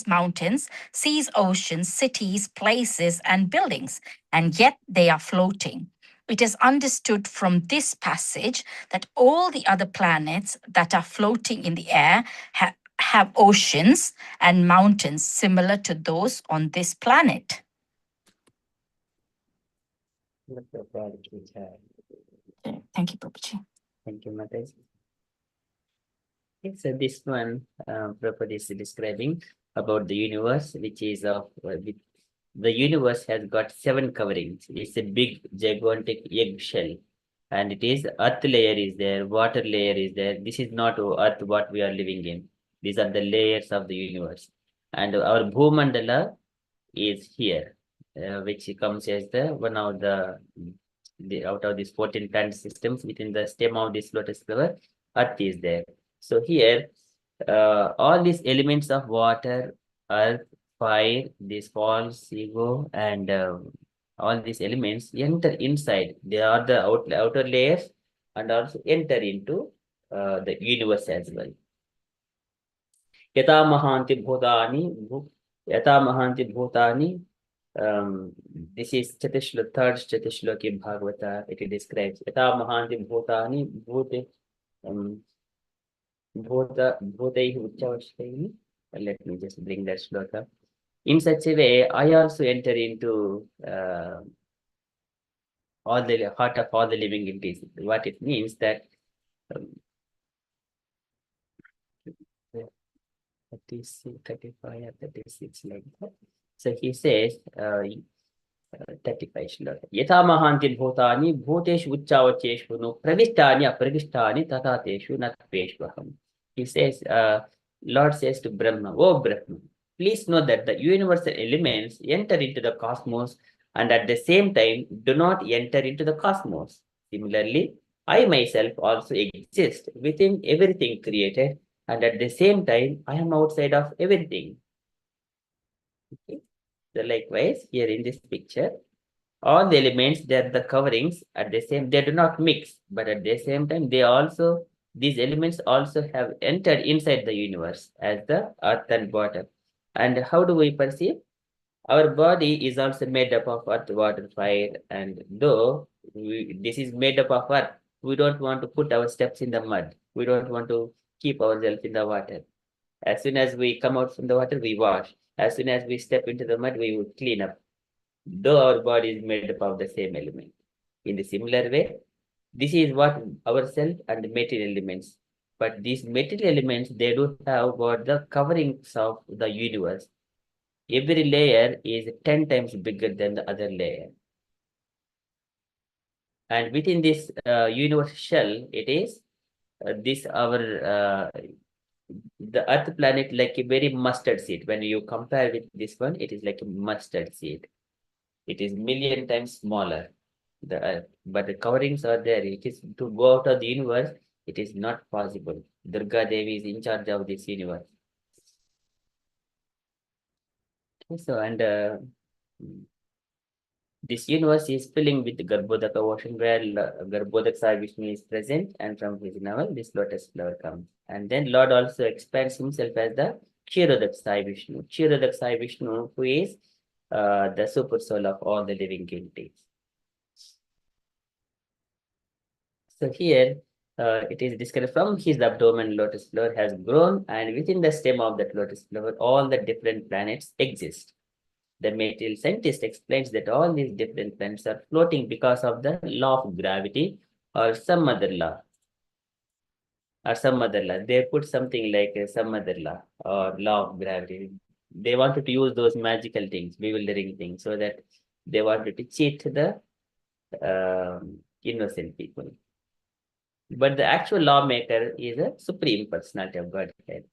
mountains, seas, oceans, cities, places, and buildings, and yet they are floating. It is understood from this passage that all the other planets that are floating in the air have oceans and mountains similar to those on this planet. Thank you, Prabhuji. Thank you, Mataji. Okay, so this one, Prabhupada is describing about the universe, which is of the universe has got 7 coverings. It's a big, gigantic egg shell. And it is earth layer is there, water layer is there. This is not earth what we are living in. These are the layers of the universe. And our Bhumandala is here, which comes as the one of the out of these 14 planet systems within the stem of this lotus flower, earth is there. So here, all these elements of water, earth, fire, this false ego, and all these elements enter inside. They are the outer layers and also enter into the universe as well. Yata mahanti bhutani, yata mahanti bhutani. This is third Chatusloki Bhagavata. It describes yata mahanti bhutani bhute bhutaihi uchavashtaini. Let me just bring that shloka. In such a way, I also enter into all the heart of all the living entities. What it means that 36, 35, or 36 like that. So he says 35 shloka. Yatha mahanti bhutani bhuteshu uchavacheshu no pravistani apravishtani tata teshu natpeshvaham. He says, Lord says to Brahma, oh Brahma, please know that the universal elements enter into the cosmos and at the same time do not enter into the cosmos. Similarly, I myself also exist within everything created and at the same time I am outside of everything. Okay. So likewise, here in this picture, all the elements, they are the coverings at the same, they do not mix, but at the same time, these elements also have entered inside the universe as the earth and water. And how do we perceive? Our body is also made up of earth, water, fire, and though this is made up of earth, we don't want to put our steps in the mud. We don't want to keep ourselves in the water. As soon as we come out from the water, we wash. As soon as we step into the mud, we would clean up. Though our body is made up of the same element. In the similar way, this is what ourself and the material elements. But these material elements, they do have what the coverings of the universe. Every layer is 10 times bigger than the other layer. And within this universe shell, it is the earth planet like a very mustard seed. When you compare with this one, it is like a mustard seed. It is million times smaller, the earth, but the coverings are there. It is to go out of the universe, it is not possible. Durga Devi is in charge of this universe. So, and this universe is filling with Garbhodaka ocean where Garbhodak Sai Vishnu is present, and from his navel this lotus flower comes. And then Lord also expands himself as the Kshirodak Sai Vishnu. Kshirodak Sai Vishnu, who is the super soul of all the living entities. So here it is described from his abdomen, lotus flower has grown, and within the stem of that lotus flower, all the different planets exist. The material scientist explains that all these different planets are floating because of the law of gravity or some other law. They put something like some other law or law of gravity. They wanted to use those magical things, bewildering things, so that they wanted to cheat the innocent people. But the actual lawmaker is a supreme personality of Godhead.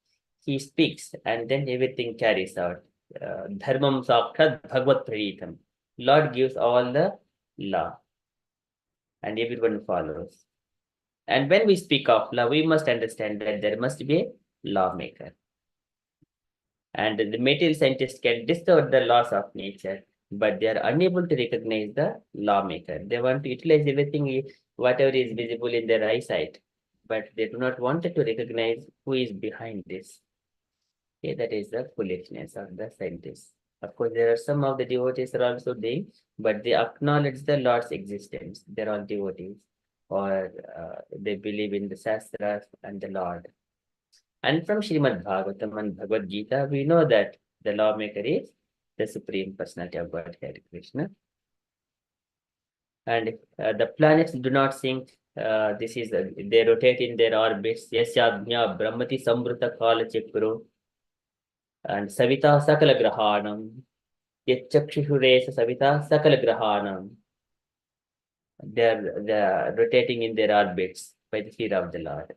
He speaks and then everything carries out. Dharmam sakshat bhagavad praritam. Lord gives all the law and everyone follows. And when we speak of law, we must understand that there must be a lawmaker. And the material scientists can discover the laws of nature, but they are unable to recognize the lawmaker. They want to utilize everything, whatever is visible in their eyesight, but they do not want to recognize who is behind this. Okay, that is the foolishness of the scientists. Of course, there are some of the devotees are also doing, but they acknowledge the Lord's existence. They're all devotees, or they believe in the Shastras and the Lord. And from Srimad Bhagavatam and Bhagavad Gita, we know that the lawmaker is the Supreme Personality of Godhead, Krishna. And the planets do not sink. They rotate in their orbits. Yasyadnya Brahmati Samvrita Kala Chakro and Savita Sakala Grahanam. Yachakshushuresh Savita Sakal Grahanam. They're rotating in their orbits by the feet of the Lord.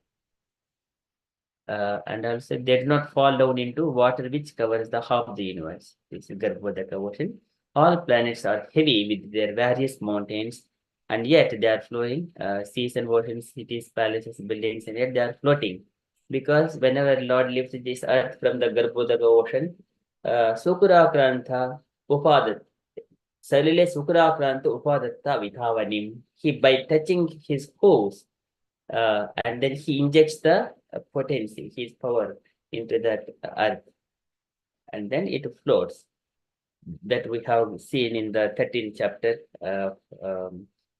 And also they do not fall down into water which covers the half of the universe. This is Garbhodaka Ocean. All planets are heavy with their various mountains, and yet they are flowing. Seas and oceans, cities, palaces, buildings, and yet they are floating. Because whenever Lord lifts this earth from the Garbhodaka Ocean, Sukura Kranta Upadat, Salile Sukura Kranta Upadatta Vidhavanim, he by touching his hose, and then he injects the potency, his power into that earth, and then it floats. That we have seen in the 13th chapter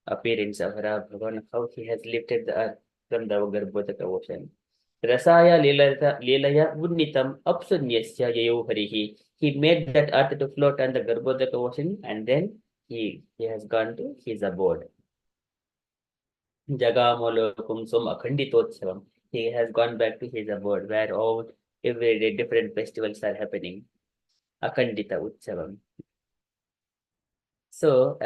appearance of Bhagavan, how he has lifted the earth from the Garbhodaka ocean. Rasaya Lilaya Vunnitam Apsunyasya Yayo Harihi. He made that earth to float on the Garbhodaka ocean, and then he has gone to his abode. Jagamolokum Som Akhanditotsavam. He has gone back to his abode where every day different festivals are happening. Akhandita Utsavam. So,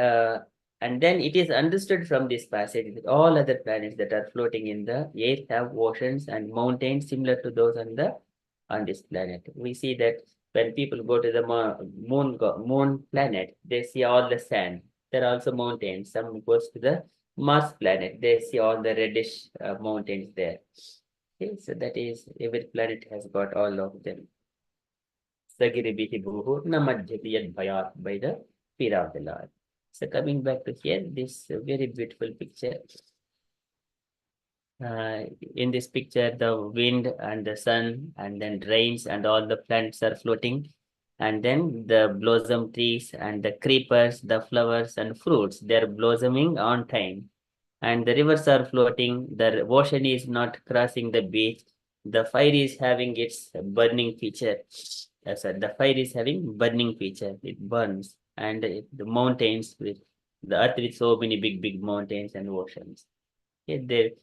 and then it is understood from this passage that all other planets that are floating in the air have oceans and mountains similar to those on this planet. We see that when people go to the moon planet, they see all the sand. There are also mountains. Some goes to the Mars planet, they see all the reddish mountains there. Okay, so that is, every planet has got all of them. Sagiribihi Bhuhu Namadhyati Yad Bhayat, by the fear of the Lord. So coming back to here, this very beautiful picture. In this picture, the wind and the sun and then rains and all the plants are floating. And then the blossom trees and the creepers, the flowers and fruits, they're blossoming on time. And the rivers are floating. The ocean is not crossing the beach. The fire is having its burning feature. The fire is having burning feature. It burns. And the mountains, with the earth with so many big mountains and oceans. Okay,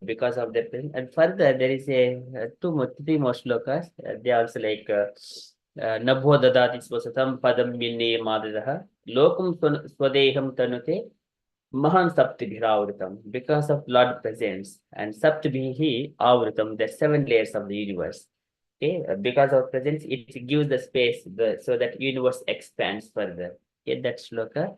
because of that. And further, there is three more shlokas. They are also like Nabho dadati swasatam padam minne madadaha lokum swadeham tanute Mahan Saptibhiravritam, because of Lord presence, and Saptibhihi Avritam, the 7 layers of the universe. Okay, because of presence, it gives the space so that universe expands further. Okay, that shloka.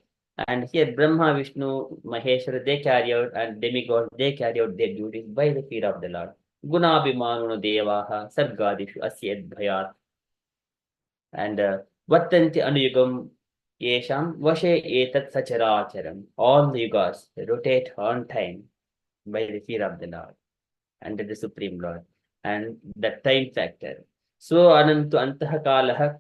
And here Brahma, Vishnu, Maheshwara, they carry out, and demigods, they carry out their duties by the fear of the Lord. Gunabhimanuno Devaha Sargadishu Asyad Bhayat. And Vattanti Anuyugam Yesham Vashe Etat Sacharacharam. All the yugas rotate on time by the fear of the Lord and the Supreme Lord. And the time factor. So Anantu Antahakalaha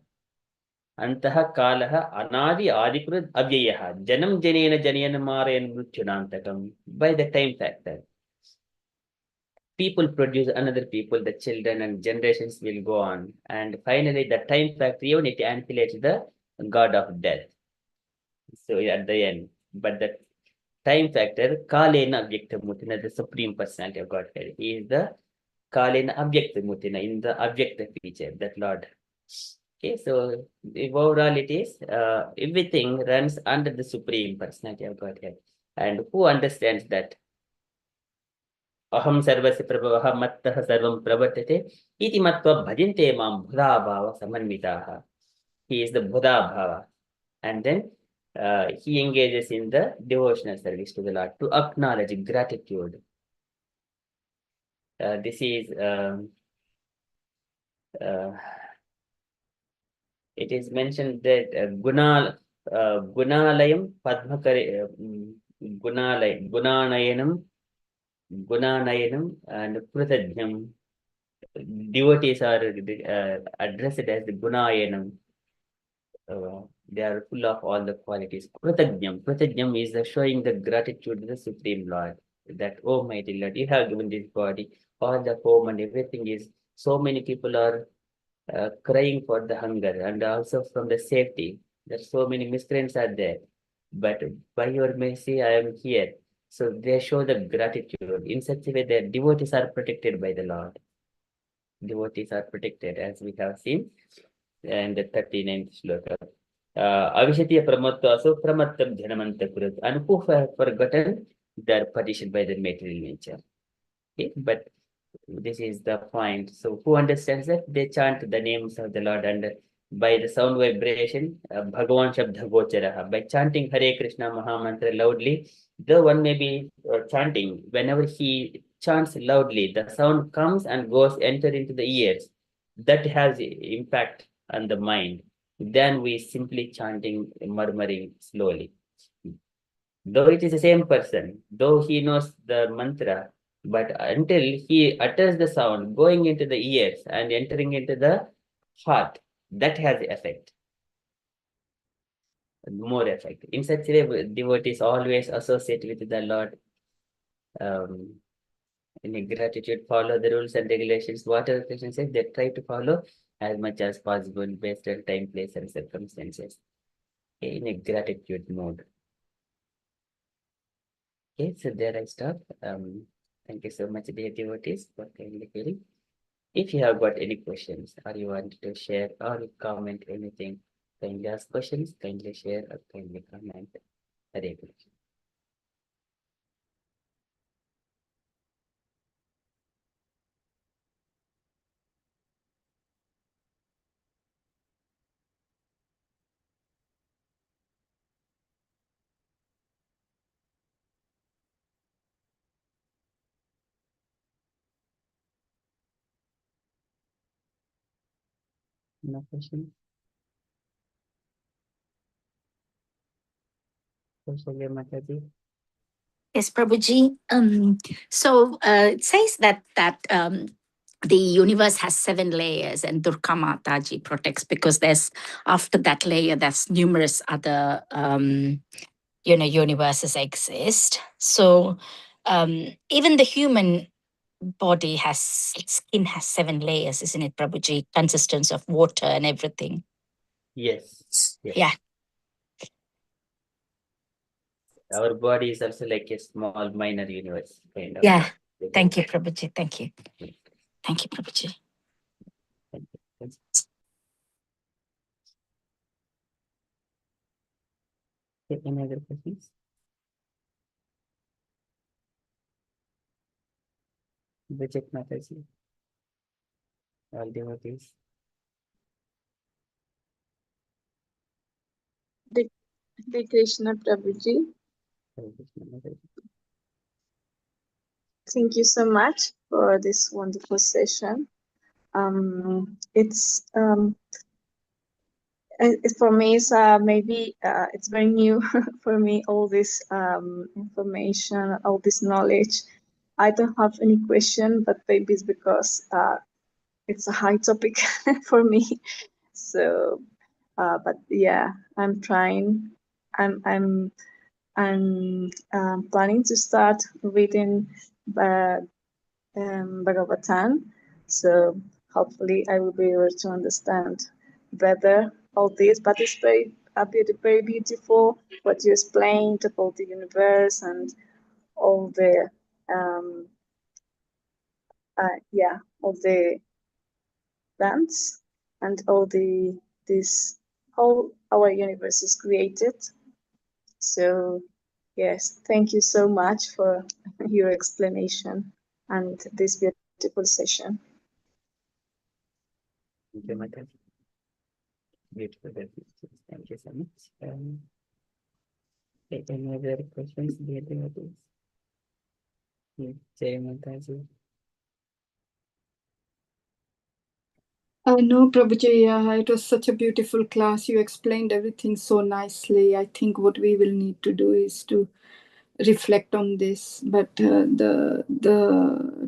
Anadi Adikrud Abyayaha Janam Janena Janena Marayan Mrutyunantakam, by the time factor. People produce another people, the children and generations will go on. And finally, the time factor, even it annihilates the god of death. So at the end, but the time factor, Kalena Abhyakta the Supreme Personality of Godhead. He is the Kalena Abhyakta in the Abhyakta feature, that Lord. Okay, so overall it is, everything runs under the Supreme Personality of Godhead. And who understands that? Aham sarvasya prabhavaha mattah sarvam pravartate iti matva bhajante mam bhuda bhava samanvitaha. He is the Buddha bhava. And then he engages in the devotional service to the Lord, to acknowledge gratitude. This is, it is mentioned that Gunalayam Padmakare, Gunanayanam, and Prutadhyam. Devotees are addressed as the Gunayanam. They are full of all the qualities. Kritagnyam is showing the gratitude to the Supreme Lord. That Almighty Lord, you have given this body, all the home and everything is, so many people are crying for the hunger and also from the safety. There's so many miscreants are there. But by your mercy, I am here. So they show the gratitude. In such a way, their devotees are protected by the Lord. Devotees are protected, as we have seen in the 39th shloka. Avishatiya Pramatva, so Pramattam Dhanamanta Kurat, and who have forgotten their partition by their material nature. Okay, but this is the point. So who understands that? They chant the names of the Lord, and by the sound vibration, Bhagavan Shabdha Gocharaha, by chanting Hare Krishna Mahamantra loudly, the one may be chanting. Whenever he chants loudly, the sound comes and goes, enter into the ears. That has impact on the mind. Then we simply chanting, murmuring slowly. Though it is the same person, though he knows the mantra, but until he utters the sound, going into the ears and entering into the heart, that has effect, more effect. In such a way, devotees always associate with the Lord. In a gratitude, follow the rules and regulations. Whatever Krishna says, they try to follow as much as possible based on time, place, and circumstances. In a gratitude mode. Okay, so there I stop. Thank you so much, dear devotees, for kindly hearing. If you have got any questions or you want to share or comment anything, kindly ask questions, kindly share, or kindly comment. Hare Krishna. No questions? Kaushalya Mataji? Yes, Prabhuji. So it says that the universe has 7 layers, and Durga Mataji protects, because there's after that layer, there's numerous other universes exist. So even the human body its skin has 7 layers, isn't it, Prabhuji? Consistence of water and everything. Yes. Yeah. Our body is also like a small minor universe, kind of. Yeah. Thank you, Prabhuji. Thank you. Thank you, Prabhuji. Thank you. Any other questions? Vijay Mataji. All devotees. Hare Krishna Prabhuji. Hare Krishna Mataji. Thank you so much for this wonderful session. It's for me, it's maybe it's very new for me, all this information, all this knowledge. I don't have any question, but maybe it's because it's a high topic for me. So, but yeah, I'm trying. I'm planning to start reading Bhagavatam. So hopefully I will be able to understand better all this. But it's very beautiful what you explained about the universe and all the all the plants and all how our universe is created. So yes, thank you so much for your explanation and this beautiful session. Thank you, Mataji. Beautiful. Thank you so much. Any other questions, dear devotees? Jai Mataji. No, Prabhuji, it was such a beautiful class. You explained everything so nicely. I think what we will need to do is to reflect on this. But the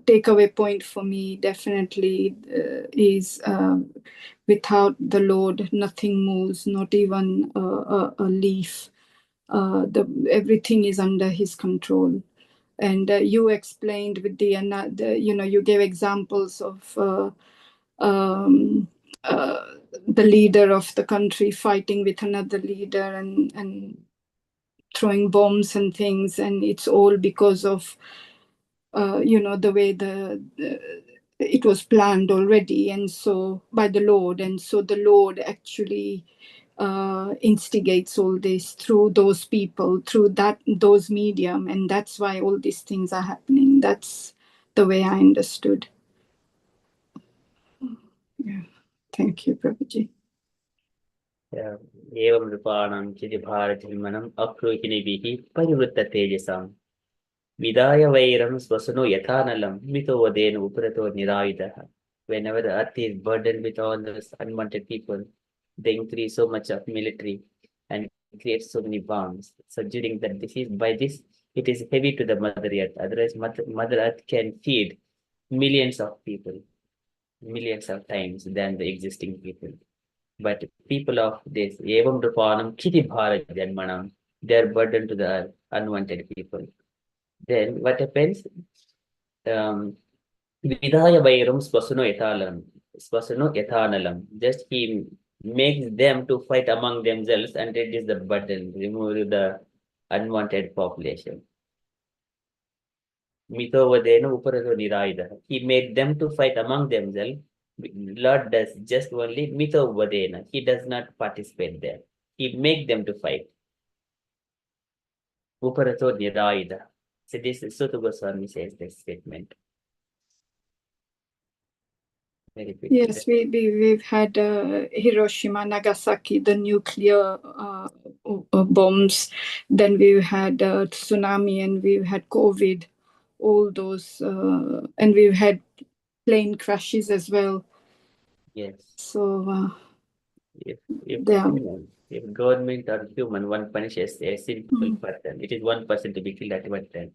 takeaway point for me definitely is without the Lord, nothing moves, not even a leaf. Everything is under His control. And you explained with you gave examples of the leader of the country fighting with another leader and throwing bombs and things, and it's all because of the way it was planned already, and so by the Lord, and so the Lord actually instigates all this through those people, through those medium, and that's why all these things are happening. That's the way I understood. Yeah. Thank you, Prabhuji. एवं रूपाणां चिति भारजन्मनम् अप्रोहिणीभिः परिवृत्त तेजसाम् विदाय वैरं स्वसनो यथानलं मितो वदेन उपरतो निरायुधः. Whenever the earth is burdened with all those unwanted people, they increase so much of military and create so many bombs, suggesting that by this it is heavy to the mother earth. Otherwise, mother earth can feed millions of people, millions of times than the existing people. But people of this evam rupanam kiti bharat janmanam, they are burdened to the earth, unwanted people. Then what happens? Vidhaya vairam swasano ethanalam. Just he makes them to fight among themselves and reduce the burden, remove the unwanted population. Mito vadena uparato nirayuda. He made them to fight among themselves. Lord does just only mito vadena. He does not participate there. He make them to fight. Uparato nirayuda. So this is Sutta Goswami says this statement. Yes, we've had Hiroshima, Nagasaki, the nuclear bombs. Then we've had tsunami, and we've had COVID, all those, and we've had plane crashes as well. Yes. So if government or human one punishes a sinful person, it is one person to be killed at one time.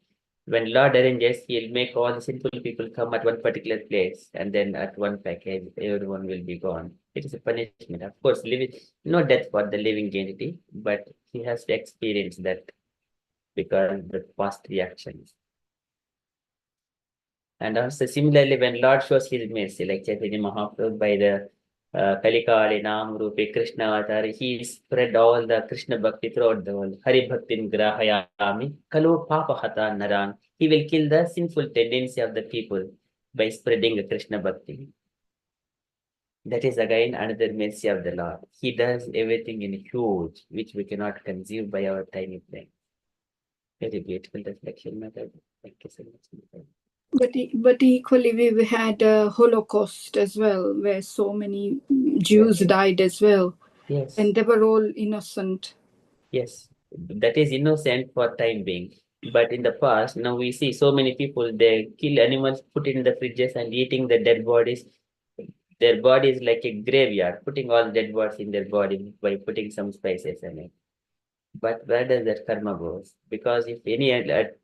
When Lord arranges, he'll make all the sinful people come at one particular place, and then at one package, everyone will be gone. It is a punishment. Of course, no death for the living entity, but he has to experience that because of the past reactions. And also similarly, when Lord shows his mercy, like Chaitanya Mahaprabhu by the Kalikali Nam Rupi Krishna Avatar, he spread all the Krishna Bhakti throughout the world. Hari Bhaktin Grahayami, Kalu Papa Hata Naran. He will kill the sinful tendency of the people by spreading the Krishna Bhakti. That is again another mercy of the Lord. He does everything in huge, which we cannot conceive by our tiny brain. Very beautiful reflection method. Thank you so much. But equally, we've had a Holocaust as well, where so many Jews died as well. Yes. And they were all innocent. Yes, that is innocent for time being. But in the past, now we see so many people, they kill animals, put it in the fridges and eating the dead bodies. Their body is like a graveyard, putting all the dead bodies in their body by putting some spices in it. But where does that karma go? Because if any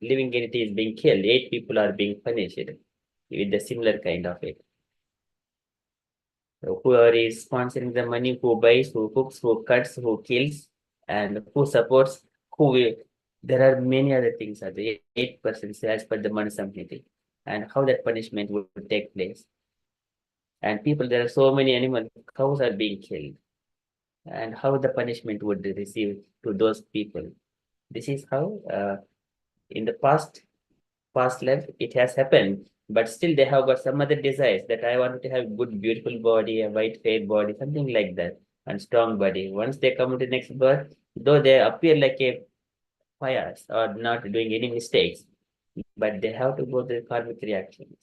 living entity is being killed, 8 people are being punished with the similar kind of it. So whoever is sponsoring the money, who buys, who cooks, who cuts, who kills, and who supports, who will. There are many other things at the 8% as per the Manusamhiti, and how that punishment would take place. And people, there are so many animal cows are being killed, and how the punishment would receive to those people. This is how in the past life it has happened, but still they have got some other desires that I want to have good, beautiful body, a white, fair body, something like that, and strong body. Once they come to the next birth, though they appear like a pious or not doing any mistakes, but they have to go through karmic reactions.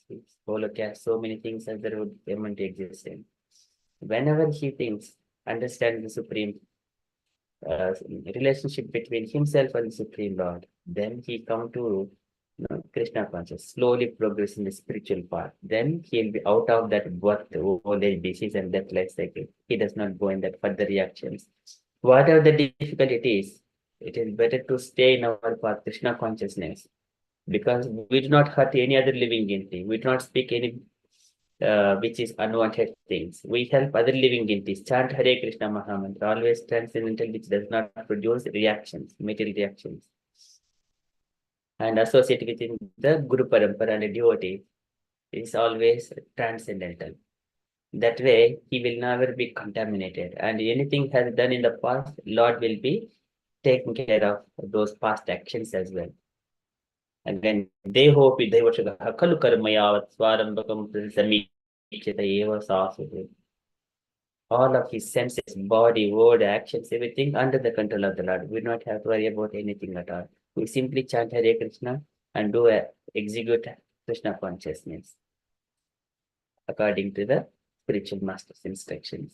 Holocaust, so many things as there would come into existence. Whenever he thinks, understands the supreme relationship between himself and the Supreme Lord, then he come to Krishna conscious, slowly progress in the spiritual path. Then he'll be out of that birth, old age, disease, and death life cycle. He does not go in that further reactions. Whatever the difficulty is, it is better to stay in our path, Krishna consciousness, because we do not hurt any other living entity. We do not speak any which is unwanted things. We help other living entities. Chant Hare Krishna Mahamantra, always transcendental, which does not produce reactions, material reactions. And associate within the Guru Parampara and the devotee is always transcendental. That way, he will never be contaminated. And anything has done in the past, Lord will be taking care of those past actions as well. Again, they hope they were Hakalu Karmayavat Swarambakam Samikshita Eva Sasude. all of his senses, body, word, actions, everything under the control of the Lord. We do not have to worry about anything at all. We simply chant Hare Krishna and execute Krishna consciousness according to the spiritual master's instructions.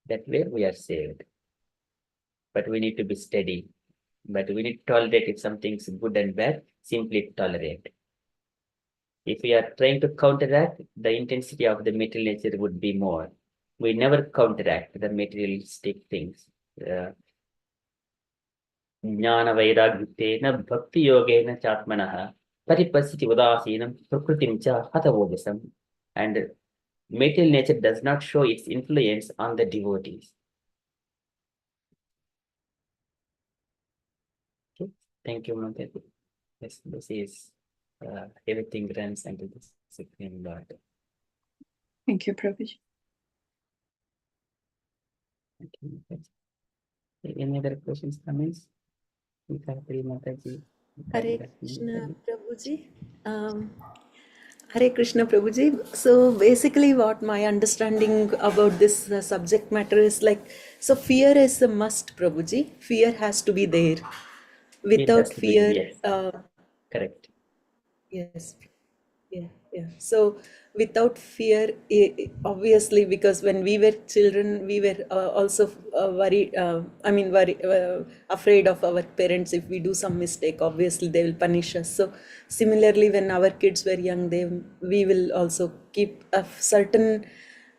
That way we are saved. But we need to be steady. But we need to tolerate if something's good and bad, simply tolerate. If we are trying to counteract, the intensity of the material nature would be more. We never counteract the materialistic things. Jnana vairagitena bhakti yogena chatmanaha paripasiti udasinam prakritim cha hatavodasam. And material nature does not show its influence on the devotees. Okay. Thank you, Mataji. Yes, this is everything runs under the Supreme Lord. Thank you, Prabhuji. Thank you, Mataji. Any other questions, comments? Mataji. Hare Krishna Prabhuji. Hare Krishna Prabhuji. So basically what my understanding about this subject matter is like, so fear is a must, Prabhuji. Fear has to be there. Without fear, yes. Correct. Yes. Yeah. So without fear, obviously, because when we were children, we were also worried. Afraid of our parents. If we do some mistake, obviously they will punish us. So similarly, when our kids were young, we will also keep a certain.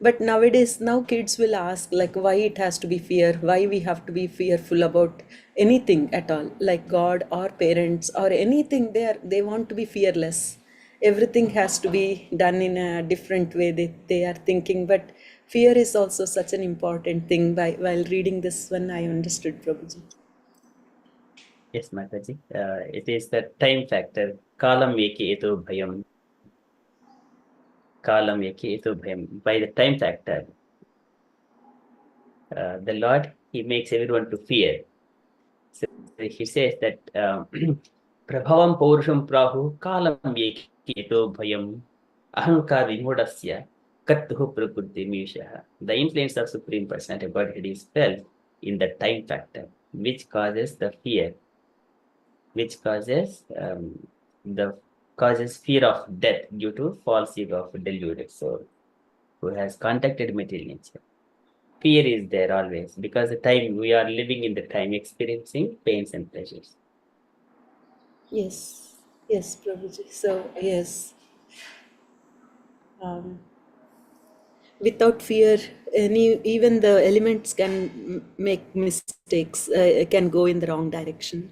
But nowadays, now kids will ask like why it has to be fear, why we have to be fearful about anything at all, like God or parents or anything. They want to be fearless. Everything has to be done in a different way they are thinking. But fear is also such an important thing. While reading this one, I understood, Prabhuji. Yes, Mataji. It is the time factor. Kalam yeki eto bhayam. Kalam yeki eto bhayam. By the time factor, the Lord, He makes everyone to fear. So He says that Prabhavam Paurusham Prahu Kalam yeki eto bhayam. Ahankar vimodasya kattuhu prakriti mishaha. The influence of Supreme Personality of Godhead is felt in the time factor, which causes the fear, which causes fear of death due to false ego of deluded soul who has contacted material nature. Fear is there always because the time we are living in the time experiencing pains and pleasures. Yes, Prabhuji. So yes. Without fear, even the elements can make mistakes, can go in the wrong direction.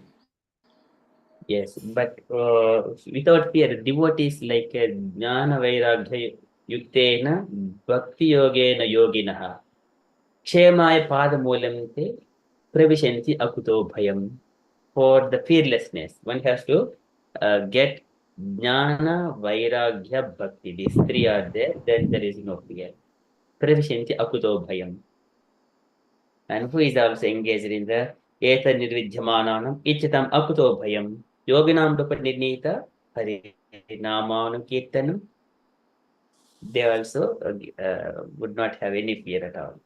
Yes, but without fear, devotees like Jnana Vairagya Yuktena Bhakti Yogena Yoginaha Kshemaya Padamulamte Pravishanti Akuto Bhayam. For the fearlessness, one has to get Jnana Vairagya Bhakti. These three are there, then there is no fear. Pravishanti Akuto Bhayam. And who is also engaged in the Eta Nirvidhyamananam Ichatam Akuto Bhayam. Yoginam Dupanirnita Hari Namanam Kirtanam. They also would not have any fear at all.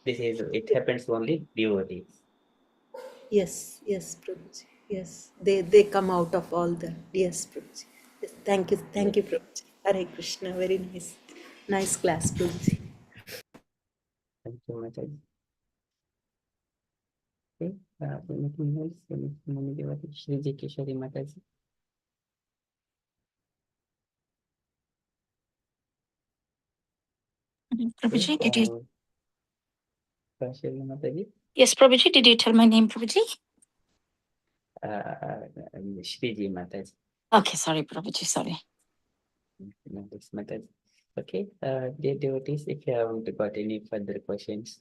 It happens only devotees. Yes, Prabhuji. Yes, they come out of all that. Yes, Prabhuji. Yes, thank you, Prabhuji. Hare Krishna, very nice class, Prabhuji. Thank you, Mataji. Okay, anything else? Anything devotee? Shri Keshari Mataji. Prabhuji, did you? Keshari Mataji. Yes, Prabhuji, did you tell my name, Prabhuji? Shriji Mataji. Okay, sorry, Prabhuji, sorry. Mataji. Okay, dear devotees, if you haven't got any further questions,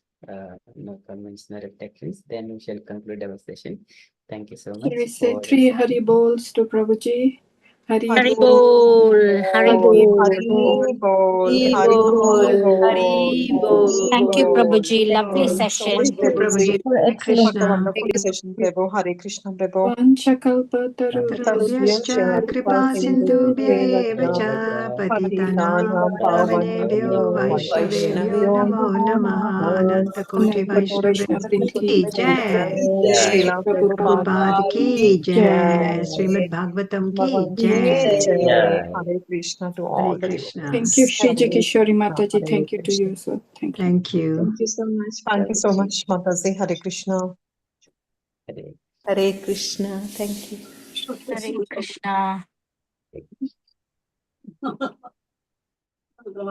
no comments, no reflections, then we shall conclude our session. Thank you so much. Can we say 3 Hari Bols to Prabhuji? Hari Hari Bol. Bol. Hari Bol. Thank you, Prabhuji. Lovely session. Thank you, Prabhuji. Hare Krishna. Wonderful session, Prabhu. Hare Krishna, Prabhu. Tarubhyascha kripa sindhubhya eva cha patitanam pavanebhyo vaishnavebhyo namo namaha. Ananta koti Vaishnavavrind ki jai. Srila Prabhupada ki jai. Srimad Bhagavatam ki jai. Hare Krishna to Hare all the Krishna. Thank you, Shri Kishori Mataji. Hare Thank you to Krishna. you, sir. Thank you. Thank you. Thank you so much. Thank you so Prabhuji. much, Mataji. Hare Krishna. Hare Krishna. Thank you. Hare Krishna.